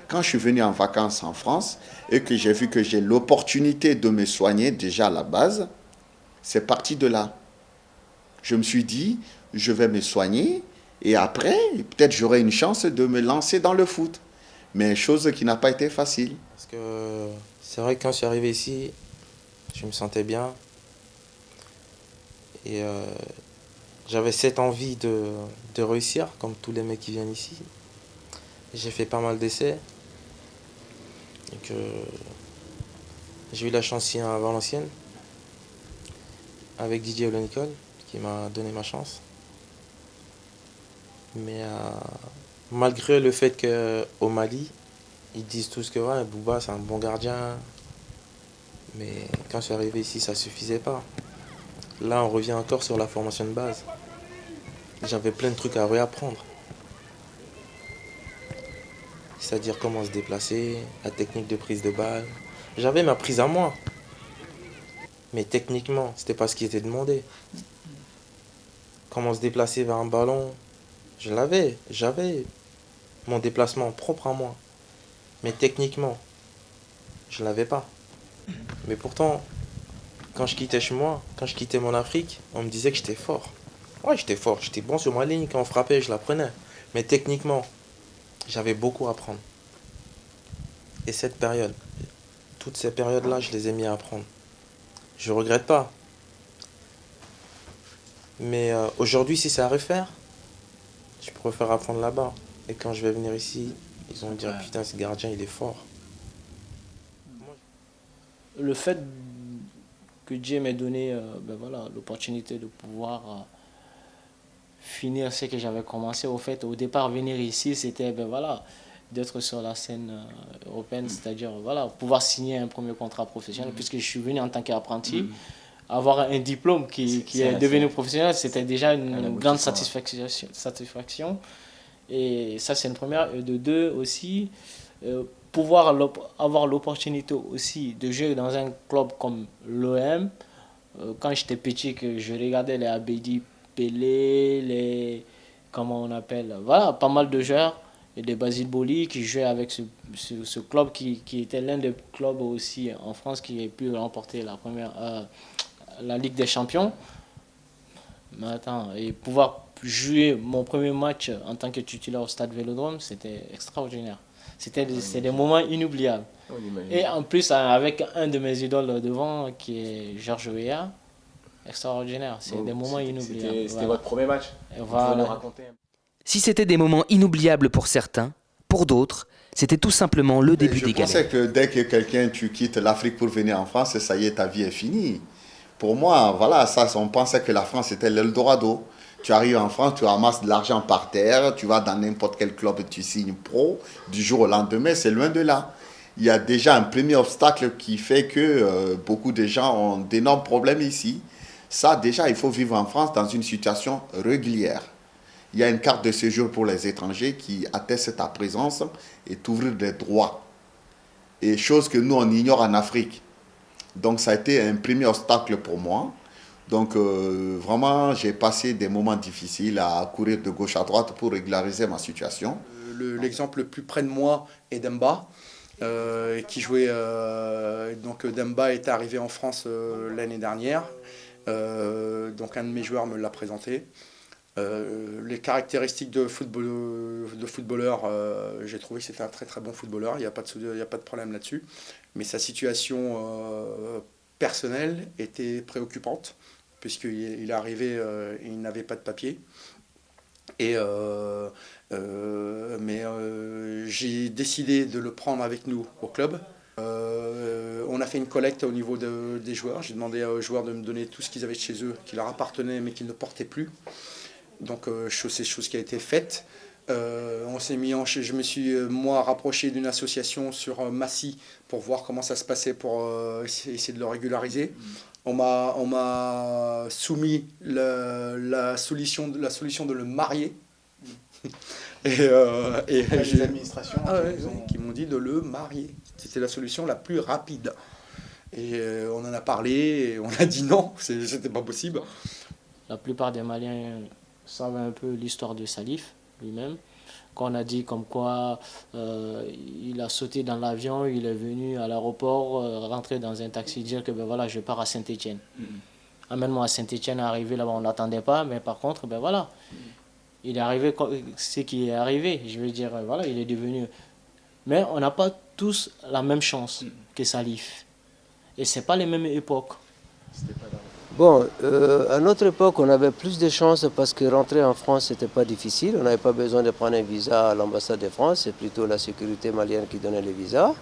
Quand je suis venu en vacances en France et que j'ai vu que j'ai l'opportunité de me soigner déjà à la base, c'est parti de là. Je me suis dit, je vais me soigner et après, peut-être j'aurai une chance de me lancer dans le foot. Mais chose qui n'a pas été facile. Parce que c'est vrai que quand je suis arrivé ici, je me sentais bien. Et j'avais cette envie de réussir, comme tous les mecs qui viennent ici. J'ai fait pas mal d'essais. Et que j'ai eu la chance ici à Valenciennes, avec Didier Nicole, qui m'a donné ma chance. Mais malgré le fait qu'au Mali, ils disent tous que ouais, Bouba c'est un bon gardien. Mais quand je suis arrivé ici, ça ne suffisait pas. Là, on revient encore sur la formation de base. J'avais plein de trucs à réapprendre. C'est-à-dire comment se déplacer, la technique de prise de balle. J'avais ma prise à moi. Mais techniquement, c'était pas ce qui était demandé. Comment se déplacer vers un ballon, j'avais mon déplacement propre à moi. Mais techniquement, je ne l'avais pas. Mais pourtant, quand je quittais chez moi, quand je quittais mon Afrique, on me disait que j'étais fort. Ouais, j'étais fort, j'étais bon sur ma ligne, quand on frappait, je la prenais. Mais techniquement, j'avais beaucoup à apprendre. Et cette période, toutes ces périodes-là, je les ai mis à apprendre. Je ne regrette pas. Mais aujourd'hui, si c'est à refaire, je préfère apprendre là-bas. Et quand je vais venir ici, ils vont me dire, putain, ce gardien, il est fort. Le fait que Dieu m'ait donné l'opportunité de pouvoir finir ce que j'avais commencé. Au fait, au départ, venir ici, c'était d'être sur la scène européenne, c'est-à-dire pouvoir signer un premier contrat professionnel, puisque je suis venu en tant qu'apprenti. Avoir un diplôme qui est devenu professionnel, c'était déjà une grande satisfaction. Et ça, c'est une première. Et de deux aussi, pouvoir avoir l'opportunité aussi de jouer dans un club comme l'OM. Quand j'étais petit, que je regardais les Abedi Pelé, comment on appelle, pas mal de joueurs, et des Basile Boli qui jouaient avec ce club qui était l'un des clubs aussi en France qui a pu remporter la Ligue des Champions. Mais attends, et pouvoir jouer mon premier match en tant que titulaire au Stade Vélodrome, c'était extraordinaire. C'est des moments inoubliables. Et en plus, avec un de mes idoles devant, qui est Georges Weah, extraordinaire. C'est des moments inoubliables. C'était votre premier match. Voilà. Si c'était des moments inoubliables pour certains, pour d'autres, c'était tout simplement le début des galères. Je pensais que dès que tu quittes l'Afrique pour venir en France, ça y est, ta vie est finie. Pour moi, on pensait que la France était l'Eldorado. Tu arrives en France, tu ramasses de l'argent par terre, tu vas dans n'importe quel club, tu signes pro. Du jour au lendemain, c'est loin de là. Il y a déjà un premier obstacle qui fait que beaucoup de gens ont d'énormes problèmes ici. Ça, déjà, il faut vivre en France dans une situation régulière. Il y a une carte de séjour pour les étrangers qui atteste ta présence et t'ouvre des droits. Et chose que nous, on ignore en Afrique. Donc, ça a été un premier obstacle pour moi. Donc, vraiment, j'ai passé des moments difficiles à courir de gauche à droite pour régulariser ma situation. L'exemple le plus près de moi est Demba, qui jouait... donc, Demba est arrivé en France l'année dernière. Donc, un de mes joueurs me l'a présenté. Les caractéristiques de footballeur, j'ai trouvé que c'était un très très bon footballeur, il n'y a pas de problème là-dessus. Mais sa situation personnelle était préoccupante, puisqu'il est arrivé, il n'avait pas de papier. Et Mais j'ai décidé de le prendre avec nous au club. On a fait une collecte au niveau des joueurs. J'ai demandé aux joueurs de me donner tout ce qu'ils avaient de chez eux, qui leur appartenait mais qu'ils ne portaient plus. Donc c'est chose qui a été faite. Je me suis moi rapproché d'une association sur Massy pour voir comment ça se passait pour essayer de le régulariser. On m'a soumis la solution de le marier. Et les administrations qui m'ont dit de le marier. C'était la solution la plus rapide. Et on en a parlé et on a dit non, c'était pas possible. La plupart des Maliens savent un peu l'histoire de Salif lui-même. Quand on a dit comme quoi il a sauté dans l'avion, il est venu à l'aéroport, rentrer dans un taxi, dire que ben voilà, je pars à Saint-Étienne. Amène-moi à Saint-Étienne, arrivé là-bas, on ne l'attendait pas, mais par contre, ben voilà, il est arrivé ce qui est arrivé. Je veux dire, voilà, il est devenu. Mais on n'a pas tous la même chance que Salif. Et ce n'est pas les mêmes époques. Bon, à notre époque, on avait plus de chances parce que rentrer en France, c'était pas difficile. On n'avait pas besoin de prendre un visa à l'ambassade de France. C'est plutôt la sécurité malienne qui donnait les visas.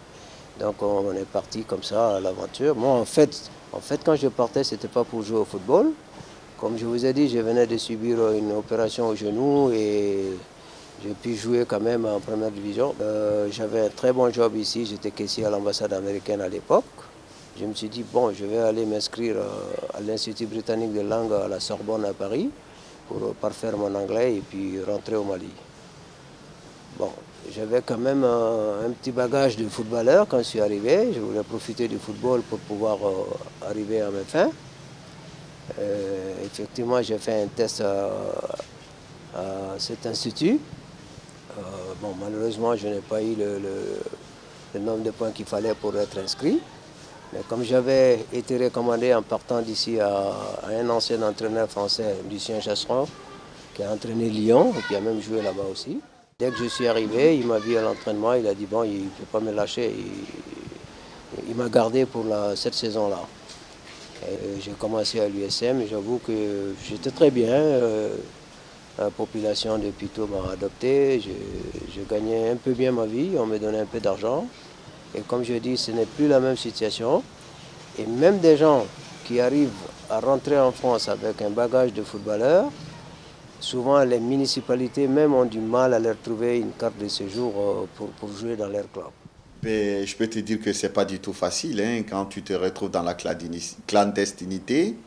Donc on est parti comme ça à l'aventure. Moi, en fait, quand je partais, c'était pas pour jouer au football. Comme je vous ai dit, je venais de subir une opération au genou et j'ai pu jouer quand même en première division. J'avais un très bon job ici. J'étais caissier à l'ambassade américaine à l'époque. Je me suis dit, bon, je vais aller m'inscrire à l'Institut britannique de langue à la Sorbonne à Paris pour parfaire mon anglais et puis rentrer au Mali. Bon, j'avais quand même un petit bagage de footballeur quand je suis arrivé. Je voulais profiter du football pour pouvoir arriver à mes fins. Effectivement, j'ai fait un test à cet institut. Bon, malheureusement, je n'ai pas eu le nombre de points qu'il fallait pour être inscrit. Mais comme j'avais été recommandé en partant d'ici à un ancien entraîneur français, Lucien Chasseron, qui a entraîné Lyon et qui a même joué là-bas aussi. Dès que je suis arrivé, il m'a vu à l'entraînement, il a dit bon, il ne peut pas me lâcher. Il m'a gardé pour cette saison-là. J'ai commencé à l'USM et j'avoue que j'étais très bien. La population de Pito m'a adopté, je gagnais un peu bien ma vie, on me donnait un peu d'argent. Et comme je dis, ce n'est plus la même situation. Et même des gens qui arrivent à rentrer en France avec un bagage de footballeur, souvent les municipalités même ont du mal à leur trouver une carte de séjour pour jouer dans leur club. Mais je peux te dire que ce n'est pas du tout facile hein, quand tu te retrouves dans la clandestinité.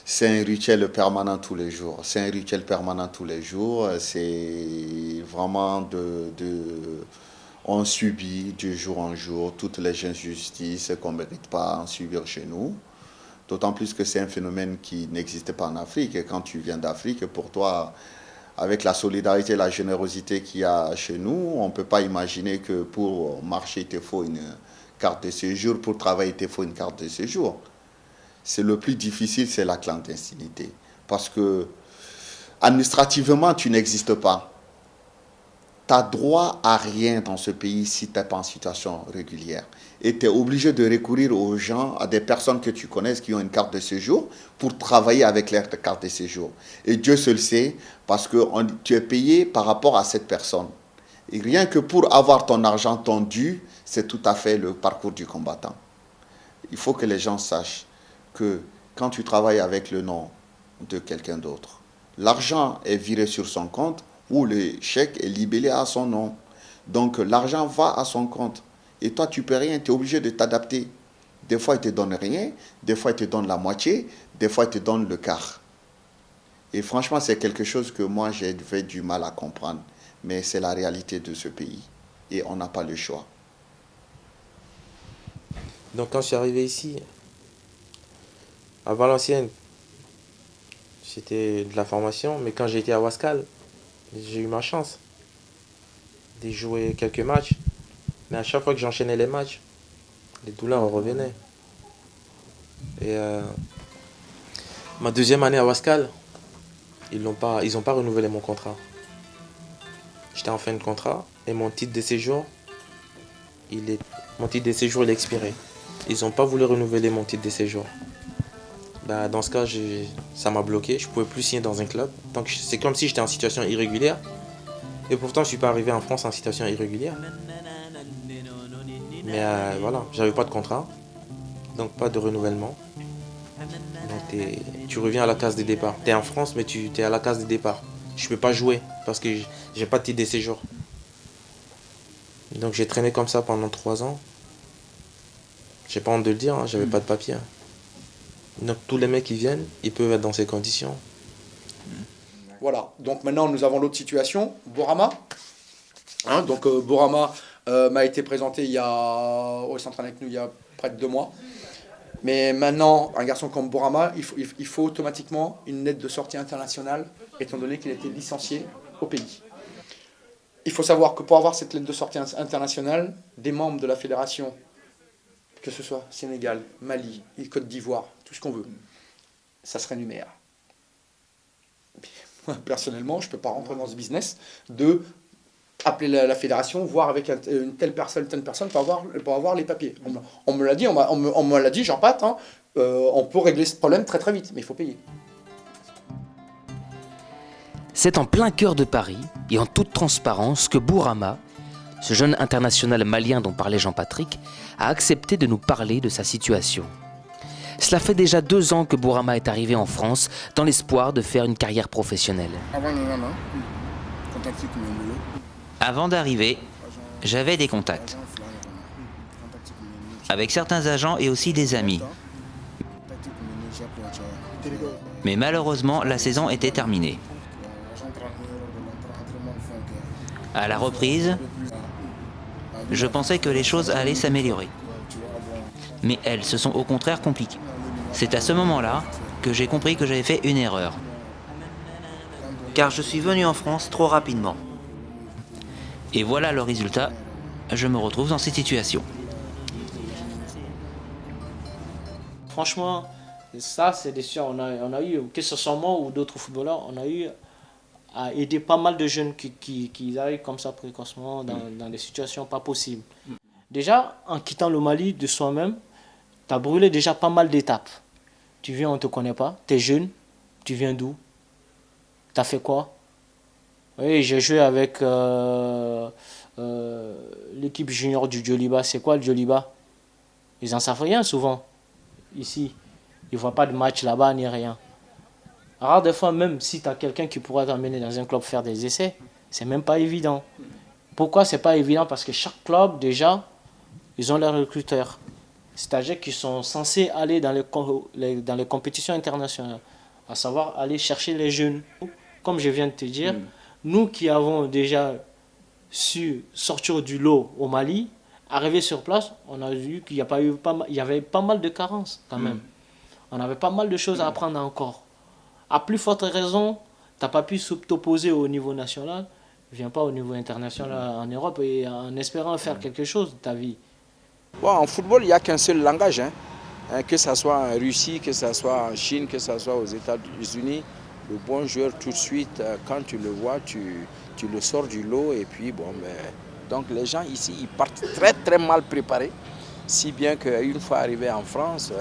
C'est un rituel permanent tous les jours. C'est un rituel permanent tous les jours. C'est vraiment on subit de jour en jour toutes les injustices qu'on ne mérite pas en subir chez nous. D'autant plus que c'est un phénomène qui n'existe pas en Afrique. Et quand tu viens d'Afrique, pour toi, avec la solidarité et la générosité qu'il y a chez nous, on ne peut pas imaginer que pour marcher, il te faut une carte de séjour, pour travailler, il te faut une carte de séjour. C'est le plus difficile, c'est la clandestinité. Parce que administrativement, tu n'existes pas. Tu n'as droit à rien dans ce pays si tu n'es pas en situation régulière. Et tu es obligé de recourir aux gens, à des personnes que tu connais qui ont une carte de séjour pour travailler avec leur carte de séjour. Et Dieu seul sait, parce que tu es payé par rapport à cette personne. Et rien que pour avoir ton argent, ton dû, c'est tout à fait le parcours du combattant. Il faut que les gens sachent que quand tu travailles avec le nom de quelqu'un d'autre, l'argent est viré sur son compte, où le chèque est libellé à son nom. Donc l'argent va à son compte. Et toi, tu ne peux rien, tu es obligé de t'adapter. Des fois, il ne te donne rien, des fois, il te donne la moitié, des fois, il te donne le quart. Et franchement, c'est quelque chose que moi, j'ai du mal à comprendre. Mais c'est la réalité de ce pays. Et on n'a pas le choix. Donc quand je suis arrivé ici, à Valenciennes, c'était de la formation, mais quand j'ai été à Ouaskal, j'ai eu ma chance de jouer quelques matchs. Mais à chaque fois que j'enchaînais les matchs, les douleurs revenaient. Et ma deuxième année à Ouaskal, ils n'ont pas renouvelé mon contrat. J'étais en fin de contrat et mon titre de séjour, il est expiré. Ils n'ont pas voulu renouveler mon titre de séjour. Dans ce cas, ça m'a bloqué. Je ne pouvais plus signer dans un club. Donc c'est comme si j'étais en situation irrégulière. Et pourtant, je ne suis pas arrivé en France en situation irrégulière. Mais voilà, j'avais pas de contrat, donc pas de renouvellement. Donc tu reviens à la case de départ. Tu es en France, mais tu es à la case de départ. Je ne peux pas jouer parce que j'ai pas de titre de séjour. Donc j'ai traîné comme ça pendant 3 ans. J'ai pas honte de le dire, hein, j'avais pas de papier. Donc tous les mecs qui viennent, ils peuvent être dans ces conditions. Voilà, donc maintenant nous avons l'autre situation, Bourama. Donc Bourama m'a été présenté il s'entraîne avec nous il y a près de 2 mois. Mais maintenant, un garçon comme Bourama, il faut automatiquement une lettre de sortie internationale, étant donné qu'il a été licencié au pays. Il faut savoir que pour avoir cette lettre de sortie internationale, des membres de la fédération, que ce soit Sénégal, Mali, Côte d'Ivoire, tout ce qu'on veut, ça serait numéraire. Moi, personnellement, je ne peux pas rentrer dans ce business de appeler la fédération, voir avec une telle personne pour avoir les papiers. On me l'a dit, on me l'a dit, Jean-Pat, hein, on peut régler ce problème très très vite, mais il faut payer. C'est en plein cœur de Paris et en toute transparence que Bourama, ce jeune international malien dont parlait Jean-Patrick, a accepté de nous parler de sa situation. Cela fait déjà 2 ans que Bourama est arrivé en France dans l'espoir de faire une carrière professionnelle. Avant d'arriver, j'avais des contacts avec certains agents et aussi des amis. Mais malheureusement, la saison était terminée. À la reprise, je pensais que les choses allaient s'améliorer. Mais elles se sont au contraire compliquées. C'est à ce moment-là que j'ai compris que j'avais fait une erreur. Car je suis venu en France trop rapidement. Et voilà le résultat, je me retrouve dans cette situation. Franchement, ça c'est des choses, on a eu, que ce soit moi ou d'autres footballeurs, on a eu à aider pas mal de jeunes qui arrivent comme ça précocement dans des situations pas possibles. Déjà, en quittant le Mali de soi-même, tu as brûlé déjà pas mal d'étapes. Tu viens, on ne te connaît pas, tu es jeune, tu viens d'où? Tu as fait quoi? Oui, j'ai joué avec l'équipe junior du Djoliba. C'est quoi le Djoliba? Ils n'en savent rien souvent, ici. Ils ne voient pas de match là-bas ni rien. Alors des fois, même si tu as quelqu'un qui pourrait t'emmener dans un club faire des essais, c'est même pas évident. Pourquoi c'est pas évident? Parce que chaque club, déjà, ils ont leurs recruteurs. C'est-à-dire qu'ils sont censés aller dans les compétitions internationales, à savoir aller chercher les jeunes. Comme je viens de te dire, nous qui avons déjà su sortir du lot au Mali, arriver sur place, on a vu qu'il y avait pas mal de carences quand même. On avait pas mal de choses à apprendre encore. À plus forte raison, tu n'as pas pu t'opposer au niveau national, viens pas au niveau international en Europe et en espérant faire quelque chose de ta vie. Bon, en football, il n'y a qu'un seul langage, que ce soit en Russie, que ce soit en Chine, que ce soit aux États-Unis. Le bon joueur, tout de suite, quand tu le vois, tu le sors du lot. Et puis, bon, donc les gens ici, ils partent très très mal préparés. Si bien qu'une fois arrivé en France,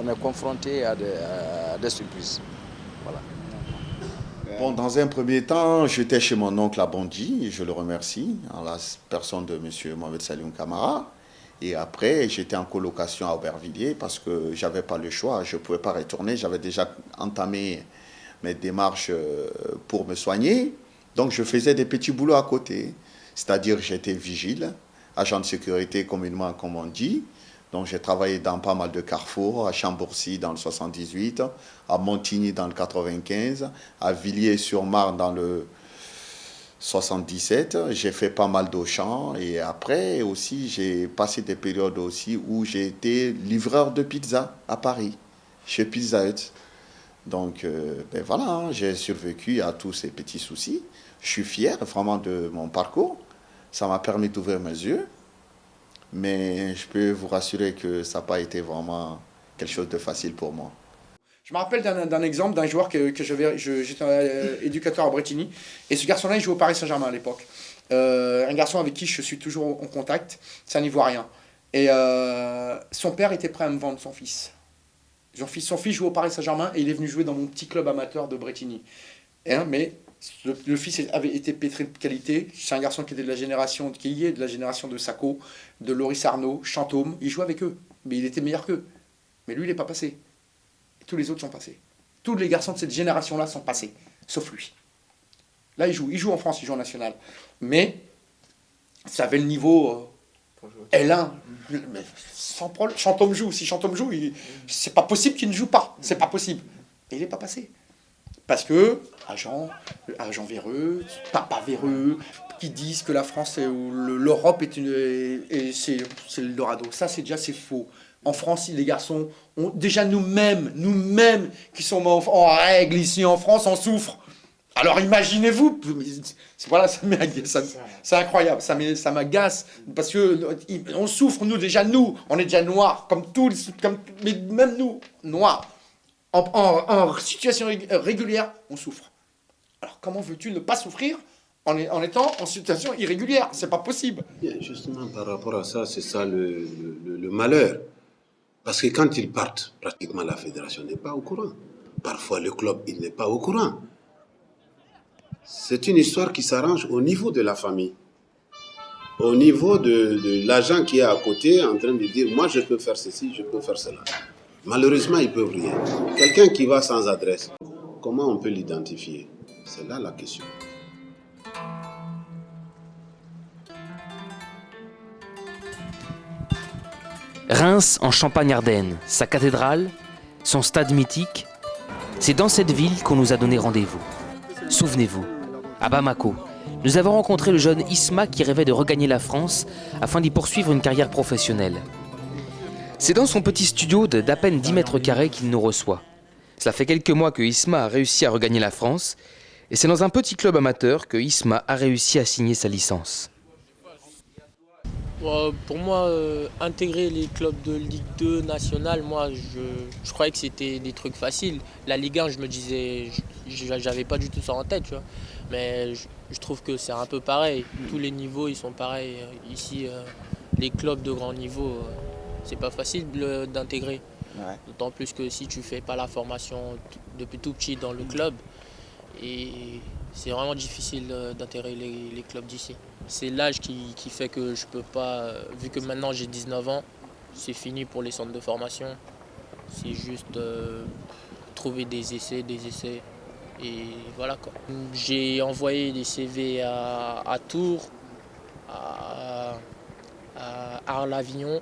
on est confronté à des surprises. Voilà. Bon, dans un premier temps, j'étais chez mon oncle à Bondy, et je le remercie, en la personne de M. Mohamed Saloum Kamara. Et après, j'étais en colocation à Aubervilliers parce que je n'avais pas le choix, je ne pouvais pas retourner. J'avais déjà entamé mes démarches pour me soigner. Donc, je faisais des petits boulots à côté. C'est-à-dire, j'étais vigile, agent de sécurité communément, comme on dit. Donc, j'ai travaillé dans pas mal de carrefours, à Chambourcy dans le 78, à Montigny dans le 95, à Villiers-sur-Marne dans le 77. J'ai fait pas mal d'Auchan et après aussi, j'ai passé des périodes aussi où j'ai été livreur de pizza à Paris, chez Pizza Hut. Donc, ben voilà, j'ai survécu à tous ces petits soucis. Je suis fier vraiment de mon parcours. Ça m'a permis d'ouvrir mes yeux. Mais je peux vous rassurer que ça n'a pas été vraiment quelque chose de facile pour moi. Je me rappelle d'un exemple d'un joueur que j'étais éducateur à Bretigny. Et ce garçon-là, il jouait au Paris Saint-Germain à l'époque. Un garçon avec qui je suis toujours en contact. C'est un Ivoirien. Et son père était prêt à me vendre son fils. Son fils jouait au Paris Saint-Germain et il est venu jouer dans mon petit club amateur de Bretigny. Mais Le fils avait été pétri de qualité. C'est un garçon qui est de la génération de Sacco, de Loris Arnaud, Chantôme. Il jouait avec eux, mais il était meilleur qu'eux. Mais lui, il n'est pas passé. Et tous les autres sont passés. Tous les garçons de cette génération-là sont passés, sauf lui. Là, il joue en France, il joue en national. Mais ça avait le niveau L1. Mais sans problème. Chantôme joue. Si Chantôme joue, c'est pas possible qu'il ne joue pas. C'est pas possible. Et il n'est pas passé. Parce que, agent véreux, papa véreux, qui disent que la France ou l'Europe c'est l'Eldorado. Ça, c'est faux. En France, les garçons, déjà nous-mêmes, qui sommes en règle ici en France, on souffre. Alors imaginez-vous, voilà, c'est incroyable, ça m'agace, parce qu'on souffre, nous, on est déjà noirs, mais même nous, noirs. En situation régulière, on souffre. Alors comment veux-tu ne pas souffrir en étant en situation irrégulière? C'est pas possible. Justement, par rapport à ça, c'est ça le malheur. Parce que quand ils partent, pratiquement la fédération n'est pas au courant. Parfois le club, il n'est pas au courant. C'est une histoire qui s'arrange au niveau de la famille. Au niveau de l'agent qui est à côté en train de dire « moi je peux faire ceci, je peux faire cela ». Malheureusement, ils ne peuvent rien. Quelqu'un qui va sans adresse, comment on peut l'identifier? C'est là la question. Reims en Champagne-Ardenne, sa cathédrale, son stade mythique, c'est dans cette ville qu'on nous a donné rendez-vous. Souvenez-vous, à Bamako, nous avons rencontré le jeune Isma qui rêvait de regagner la France afin d'y poursuivre une carrière professionnelle. C'est dans son petit studio d'à peine 10 mètres carrés qu'il nous reçoit. Cela fait quelques mois que Isma a réussi à regagner la France et c'est dans un petit club amateur que Isma a réussi à signer sa licence. Pour moi, intégrer les clubs de Ligue 2 nationale, moi, je croyais que c'était des trucs faciles. La Ligue 1, je me disais, j'avais pas du tout ça en tête, tu vois. Mais je trouve que c'est un peu pareil. Tous les niveaux, ils sont pareils. Ici, les clubs de grand niveau, c'est pas facile d'intégrer. Ouais. D'autant plus que si tu fais pas la formation depuis tout petit dans le club, et c'est vraiment difficile d'intégrer les clubs d'ici. C'est l'âge qui fait que je peux pas, vu que maintenant j'ai 19 ans, c'est fini pour les centres de formation. C'est juste trouver des essais, et voilà quoi. J'ai envoyé des CV à Tours, à Arles-Avignon,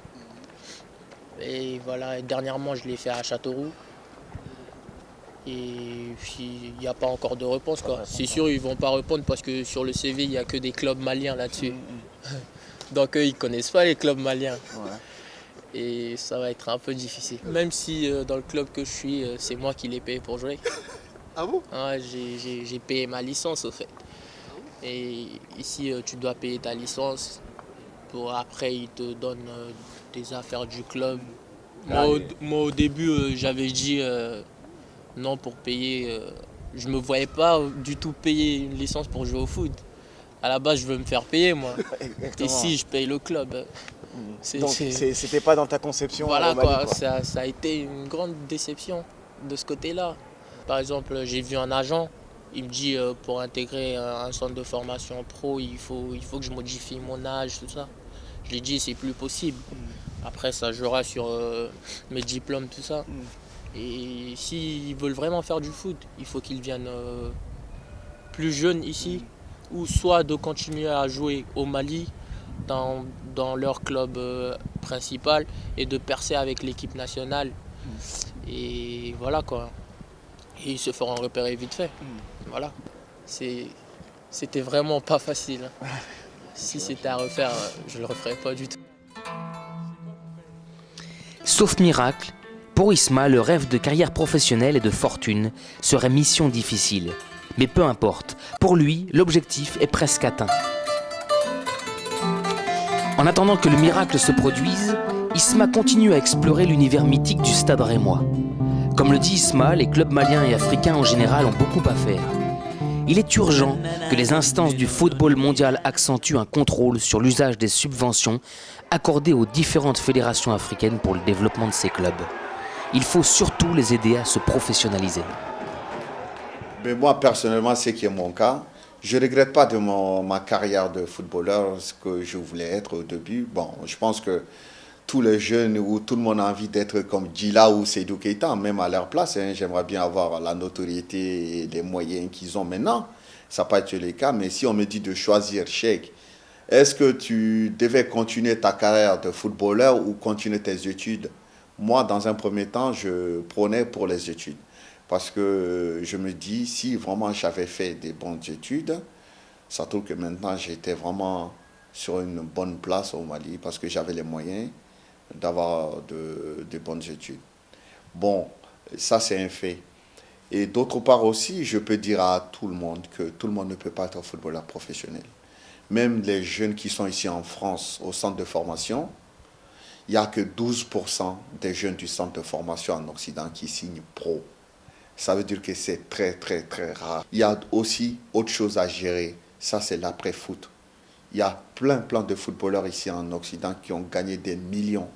et voilà, et dernièrement je l'ai fait à Châteauroux. Et puis il n'y a pas encore de réponse quoi. C'est sûr ils vont pas répondre parce que sur le CV il n'y a que des clubs maliens là-dessus. Donc eux ils connaissent pas les clubs maliens. Ouais. Et ça va être un peu difficile. Même si dans le club que je suis, c'est moi qui les paye pour jouer. Ah bon? Ouais, j'ai payé ma licence au fait. Et ici tu dois payer ta licence. Pour après ils te donnent des affaires du club. Moi au début j'avais dit non pour payer, je me voyais pas du tout payer une licence pour jouer au foot. À la base, je veux me faire payer moi. Ici, je paye le club. Donc c'était pas dans ta conception. Voilà au Mali, quoi. Ça a été une grande déception de ce côté-là. Par exemple, j'ai vu un agent, il me dit pour intégrer un centre de formation pro, il faut que je modifie mon âge, tout ça. Je lui ai dit c'est plus possible. Après, ça jouera sur mes diplômes, tout ça. Et s'ils veulent vraiment faire du foot, il faut qu'ils viennent plus jeunes ici, ou soit de continuer à jouer au Mali dans leur club principal et de percer avec l'équipe nationale. Et voilà quoi. Et ils se feront repérer vite fait. Voilà. C'était vraiment pas facile. Si c'était à refaire, je le referais pas du tout. Sauf miracle, pour Isma, le rêve de carrière professionnelle et de fortune serait mission difficile. Mais peu importe, pour lui, l'objectif est presque atteint. En attendant que le miracle se produise, Isma continue à explorer l'univers mythique du Stade Rémois. Comme le dit Isma, les clubs maliens et africains en général ont beaucoup à faire. Il est urgent que les instances du football mondial accentuent un contrôle sur l'usage des subventions accordées aux différentes fédérations africaines pour le développement de ces clubs. Il faut surtout les aider à se professionnaliser. Mais moi, personnellement, c'est qui est mon cas. Je ne regrette pas de ma carrière de footballeur, ce que je voulais être au début. Bon, je pense que tous les jeunes ou tout le monde a envie d'être comme Djila ou Seydou Keita, même à leur place. Hein, j'aimerais bien avoir la notoriété et les moyens qu'ils ont maintenant. Ça n'a pas été le cas, mais si on me dit de choisir Cheikh, est-ce que tu devais continuer ta carrière de footballeur ou continuer tes études? Moi, dans un premier temps, je prenais pour les études. Parce que je me dis, si vraiment j'avais fait des bonnes études, ça trouve que maintenant j'étais vraiment sur une bonne place au Mali parce que j'avais les moyens d'avoir de bonnes études. Bon, ça c'est un fait. Et d'autre part aussi, je peux dire à tout le monde que tout le monde ne peut pas être un footballeur professionnel. Même les jeunes qui sont ici en France au centre de formation, il n'y a que 12% des jeunes du centre de formation en Occident qui signent pro. Ça veut dire que c'est très, très, très rare. Il y a aussi autre chose à gérer. Ça, c'est l'après-foot. Il y a plein de footballeurs ici en Occident qui ont gagné des millions.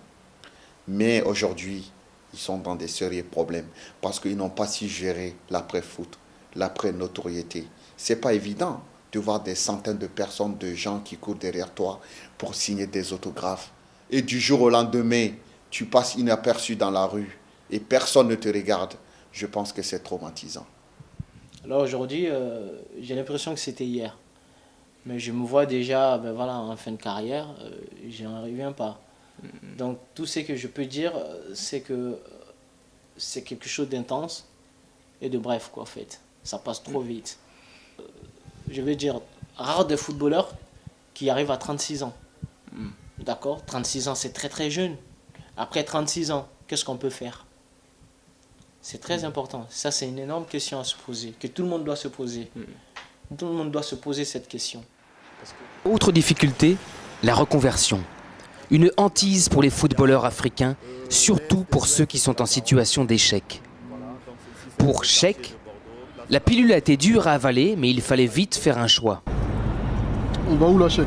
Mais aujourd'hui, ils sont dans des sérieux problèmes parce qu'ils n'ont pas su gérer l'après-foot, l'après-notoriété. Ce n'est pas évident de voir des centaines de personnes, de gens qui courent derrière toi pour signer des autographes. Et du jour au lendemain, tu passes inaperçu dans la rue et personne ne te regarde. Je pense que c'est traumatisant. Alors aujourd'hui, j'ai l'impression que c'était hier. Mais je me vois déjà en fin de carrière, je n'en reviens pas. Donc tout ce que je peux dire, c'est que c'est quelque chose d'intense et de bref, quoi, en fait. Ça passe trop vite. Je veux dire, rare des footballeurs qui arrivent à 36 ans. D'accord? 36 ans, c'est très très jeune. Après 36 ans, qu'est-ce qu'on peut faire? C'est très important. Ça, c'est une énorme question à se poser, que tout le monde doit se poser. Tout le monde doit se poser cette question. Autre difficulté, la reconversion. Une hantise pour les footballeurs africains, surtout pour ceux qui sont en situation d'échec. Pour Cheikh, la pilule a été dure à avaler, mais il fallait vite faire un choix. On va où là, Cheikh?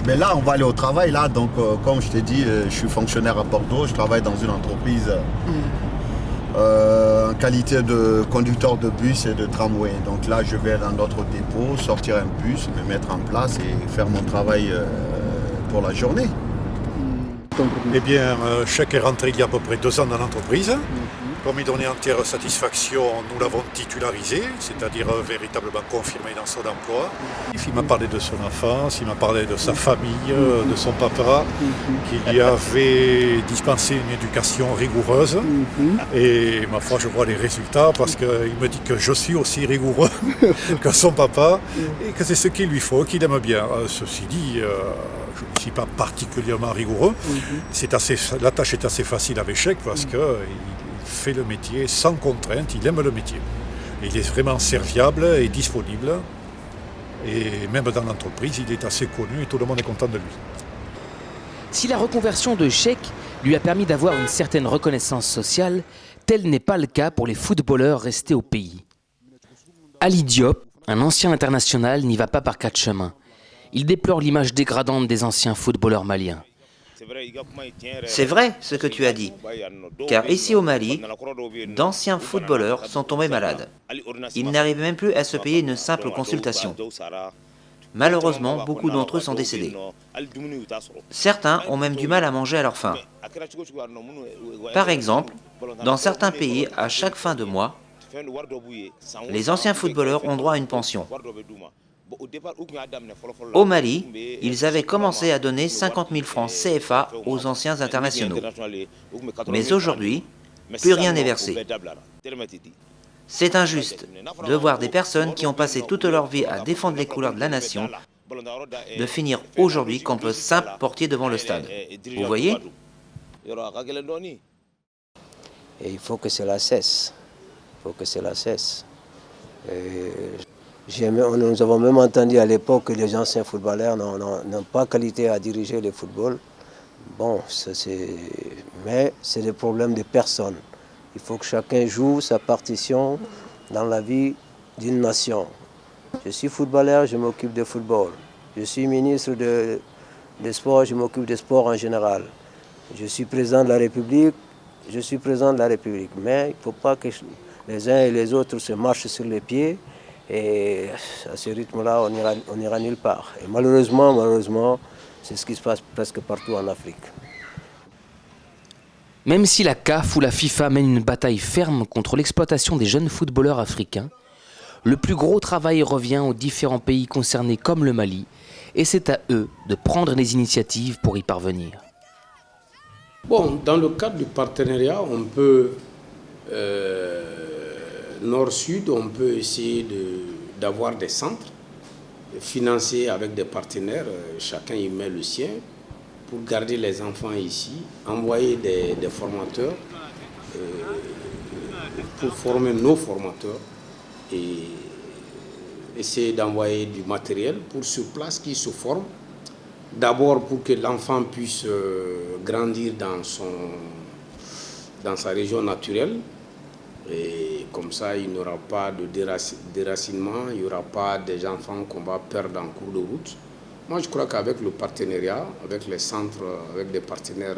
Mais là, on va aller au travail. Là, donc, comme je t'ai dit, je suis fonctionnaire à Bordeaux. Je travaille dans une entreprise en qualité de conducteur de bus et de tramway. Donc là, je vais dans notre dépôt, sortir un bus, me mettre en place et faire mon travail pour la journée. Eh bien, Cheikh est rentré il y a à peu près 2 ans dans l'entreprise. Comme il donnait entière satisfaction, nous l'avons titularisé, c'est-à-dire véritablement confirmé dans son emploi. Il m'a parlé de son enfance, il m'a parlé de sa famille, de son papa, qui lui avait dispensé une éducation rigoureuse. Et ma foi, je vois les résultats parce qu'il me dit que je suis aussi rigoureux que son papa et que c'est ce qu'il lui faut, qu'il aime bien. Ceci dit, je ne suis pas particulièrement rigoureux. La tâche est assez facile avec Cheikh parce qu'il fait le métier sans contrainte, il aime le métier. Et il est vraiment serviable et disponible. Et même dans l'entreprise, il est assez connu et tout le monde est content de lui. Si la reconversion de Cheikh lui a permis d'avoir une certaine reconnaissance sociale, tel n'est pas le cas pour les footballeurs restés au pays. Ali Diop, un ancien international, n'y va pas par 4 chemins. Il déplore l'image dégradante des anciens footballeurs maliens. C'est vrai ce que tu as dit, car ici au Mali, d'anciens footballeurs sont tombés malades. Ils n'arrivent même plus à se payer une simple consultation. Malheureusement, beaucoup d'entre eux sont décédés. Certains ont même du mal à manger à leur faim. Par exemple, dans certains pays, à chaque fin de mois, les anciens footballeurs ont droit à une pension. Au Mali, ils avaient commencé à donner 50 000 francs CFA aux anciens internationaux. Mais aujourd'hui, plus rien n'est versé. C'est injuste de voir des personnes qui ont passé toute leur vie à défendre les couleurs de la nation de finir aujourd'hui comme le simple portier devant le stade. Vous voyez ? Et il faut que cela cesse. Il faut que cela cesse. Nous avons même entendu à l'époque que les anciens footballeurs n'ont pas qualité à diriger le football. Bon, mais c'est le problème des personnes. Il faut que chacun joue sa partition dans la vie d'une nation. Je suis footballeur, je m'occupe de football. Je suis ministre des Sports, je m'occupe des sports en général. Je suis président de la République, je suis président de la République. Mais il ne faut pas que les uns et les autres se marchent sur les pieds. Et à ce rythme-là, on n'ira nulle part. Et malheureusement, c'est ce qui se passe presque partout en Afrique. Même si la CAF ou la FIFA mènent une bataille ferme contre l'exploitation des jeunes footballeurs africains, le plus gros travail revient aux différents pays concernés comme le Mali, et c'est à eux de prendre les initiatives pour y parvenir. Bon, dans le cadre du partenariat, on peut, Nord-Sud, on peut essayer d'avoir des centres financés avec des partenaires, chacun y met le sien, pour garder les enfants ici, envoyer des formateurs, pour former nos formateurs, et essayer d'envoyer du matériel pour sur place qui se forme. D'abord pour que l'enfant puisse grandir dans sa région naturelle. Et comme ça, il n'y aura pas de déracinement, il n'y aura pas des enfants qu'on va perdre en cours de route. Moi, je crois qu'avec le partenariat, avec les centres, avec des partenaires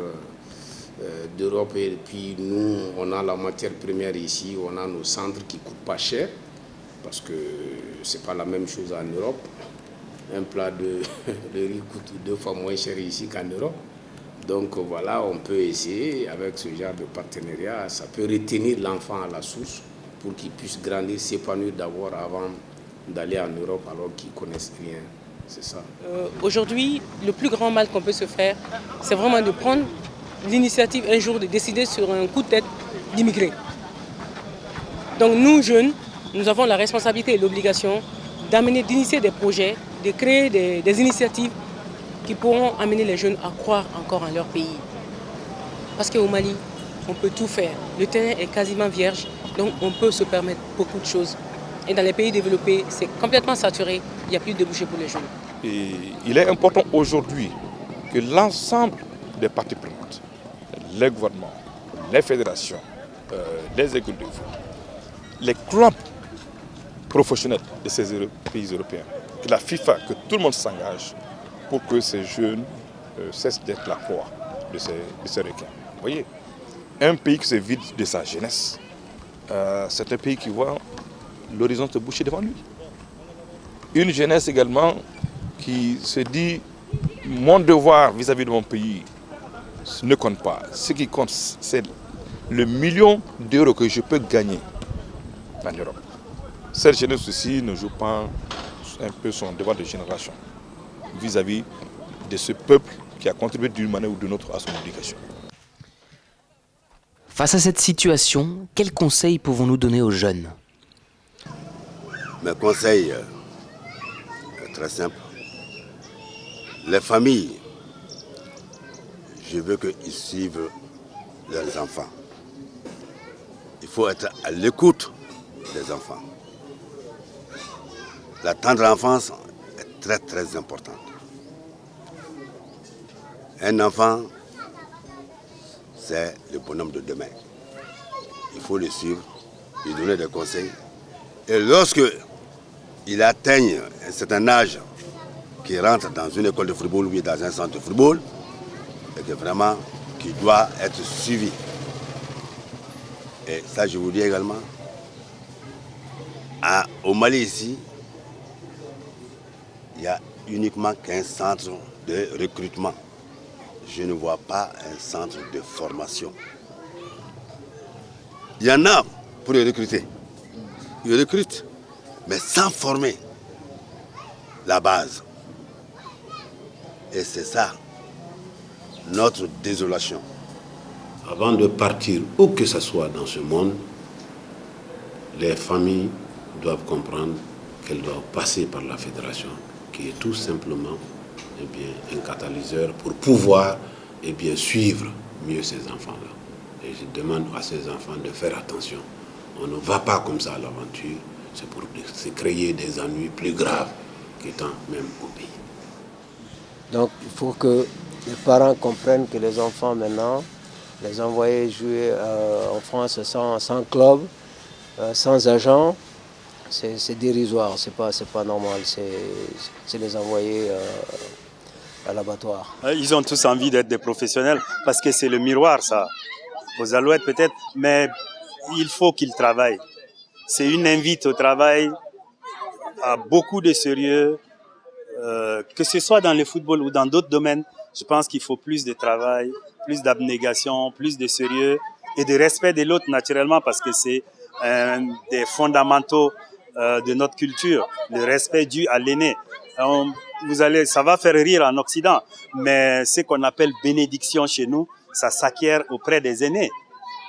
d'Europe, et puis nous, on a la matière première ici, on a nos centres qui ne coûtent pas cher, parce que ce n'est pas la même chose en Europe. Un plat de riz coûte 2 fois moins cher ici qu'en Europe. Donc voilà, on peut essayer avec ce genre de partenariat. Ça peut retenir l'enfant à la source pour qu'il puisse grandir, s'épanouir d'abord avant d'aller en Europe alors qu'ils ne connaissent rien. C'est ça. Aujourd'hui, le plus grand mal qu'on peut se faire, c'est vraiment de prendre l'initiative un jour de décider sur un coup de tête d'immigrer. Donc nous, jeunes, nous avons la responsabilité et l'obligation d'initier des projets, de créer des initiatives qui pourront amener les jeunes à croire encore en leur pays. Parce qu'au Mali, on peut tout faire. Le terrain est quasiment vierge, donc on peut se permettre beaucoup de choses. Et dans les pays développés, c'est complètement saturé, il n'y a plus de débouchés pour les jeunes. Et il est important aujourd'hui que l'ensemble des parties prenantes, les gouvernements, les fédérations, les écoles de foot, les clubs professionnels de ces pays européens, que la FIFA, que tout le monde s'engage pour que ces jeunes cessent d'être la proie de ces requins. Vous voyez, un pays qui se vide de sa jeunesse, c'est un pays qui voit l'horizon se boucher devant lui. Une jeunesse également qui se dit « mon devoir vis-à-vis de mon pays ne compte pas. Ce qui compte, c'est le million d'euros que je peux gagner en Europe. » Cette jeunesse aussi ne joue pas un peu son devoir de génération vis-à-vis de ce peuple qui a contribué d'une manière ou d'une autre à son éducation. Face à cette situation, quels conseils pouvons-nous donner aux jeunes? Mes conseils, très simple. Les familles, je veux qu'ils suivent leurs enfants. Il faut être à l'écoute des enfants. La tendre enfance est très très importante. Un enfant, c'est le bonhomme de demain. Il faut le suivre, lui donner des conseils. Et lorsque il atteigne un certain âge, qu'il rentre dans une école de football ou dans un centre de football, et que vraiment, qu'il doit être suivi. Et ça, je vous dis également, au Mali ici, il n'y a uniquement qu'un centre de recrutement. Je ne vois pas un centre de formation. Il y en a pour les recruter. Ils recrutent, mais sans former la base. Et c'est ça, notre désolation. Avant de partir, où que ce soit dans ce monde, les familles doivent comprendre qu'elles doivent passer par la fédération, qui est tout simplement un catalyseur pour pouvoir suivre mieux ces enfants-là. Et je demande à ces enfants de faire attention. On ne va pas comme ça à l'aventure, c'est pour se créer des ennuis plus graves qu'étant même au pays. Donc il faut que les parents comprennent que les enfants maintenant, les envoyer jouer en France sans club, sans agent, c'est dérisoire, c'est pas normal, c'est les envoyer à l'abattoir. Ils ont tous envie d'être des professionnels parce que c'est le miroir ça, aux Alouettes peut-être, mais il faut qu'ils travaillent. c'est une invite au travail, à beaucoup de sérieux, que ce soit dans le football ou dans d'autres domaines. Je pense qu'il faut plus de travail, plus d'abnégation, plus de sérieux et de respect de l'autre naturellement, parce que c'est un des fondamentaux de notre culture, le respect dû à l'aîné. Ça va faire rire en Occident, mais ce qu'on appelle bénédiction chez nous, ça s'acquiert auprès des aînés.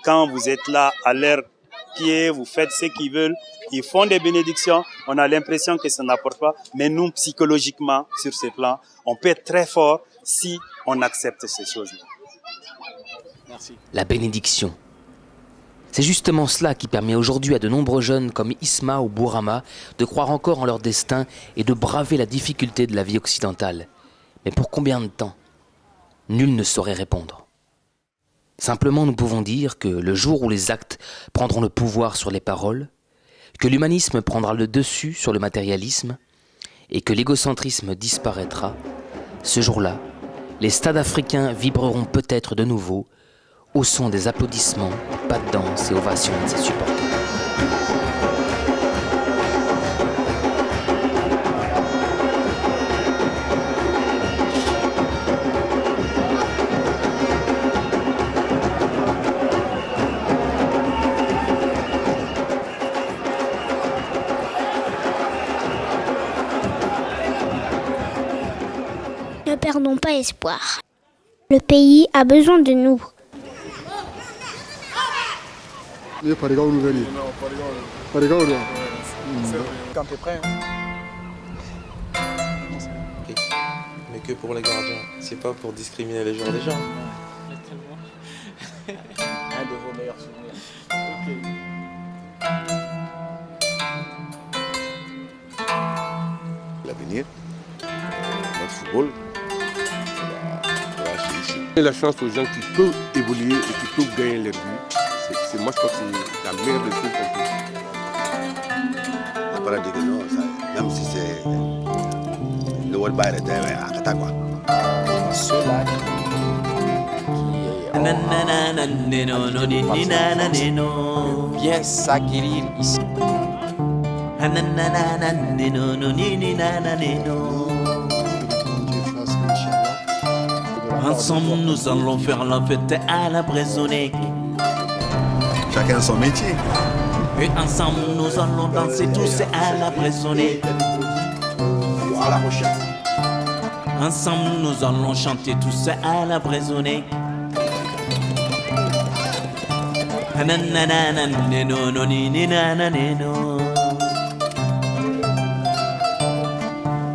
Quand vous êtes là à leur pied, vous faites ce qu'ils veulent, ils font des bénédictions, on a l'impression que ça n'apporte pas, mais nous, psychologiquement, sur ce plan, on peut être très fort si on accepte ces choses-là. Merci. La bénédiction. C'est justement cela qui permet aujourd'hui à de nombreux jeunes comme Isma ou Bourama de croire encore en leur destin et de braver la difficulté de la vie occidentale. Mais pour combien de temps ? Nul ne saurait répondre. Simplement, nous pouvons dire que le jour où les actes prendront le pouvoir sur les paroles, que l'humanisme prendra le dessus sur le matérialisme et que l'égocentrisme disparaîtra, ce jour-là, les stades africains vibreront peut-être de nouveau au son des applaudissements, pas de danse et ovations de ses supporters. Ne perdons pas espoir. Le pays a besoin de nous. Quand t'es prêt. Mais que pour les gardiens, c'est pas pour discriminer les joueurs déjà. Un de vos meilleurs souvenirs. L'avenir, notre football, c'est ici. La chance aux gens qui peuvent évoluer et qui peuvent gagner leur but. Moi, je crois que c'est la meilleure des choses qu'on peut faire. On peut dire que non, même si c'est le World Bar à Qatar, quoi. Ceux-là qui bien s'acquérir ici. Ensemble, nous allons faire la fête à la Brésonnée. Chacun son métier. Et ensemble, nous allons danser tous à la Brésonnée. Ensemble, nous allons chanter tous à la Brésonnée.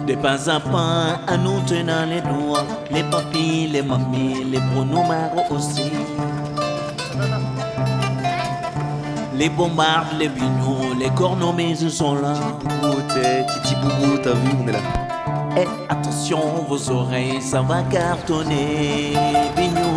De pas à pas, à nous tenant les doigts, les papis, les mamies, les pronomares aussi. Les bombardes, les vignots, les cornoméses sont là. Titi Boubou, t'as vu, on est là. Et attention, vos oreilles, ça va cartonner. Vignots.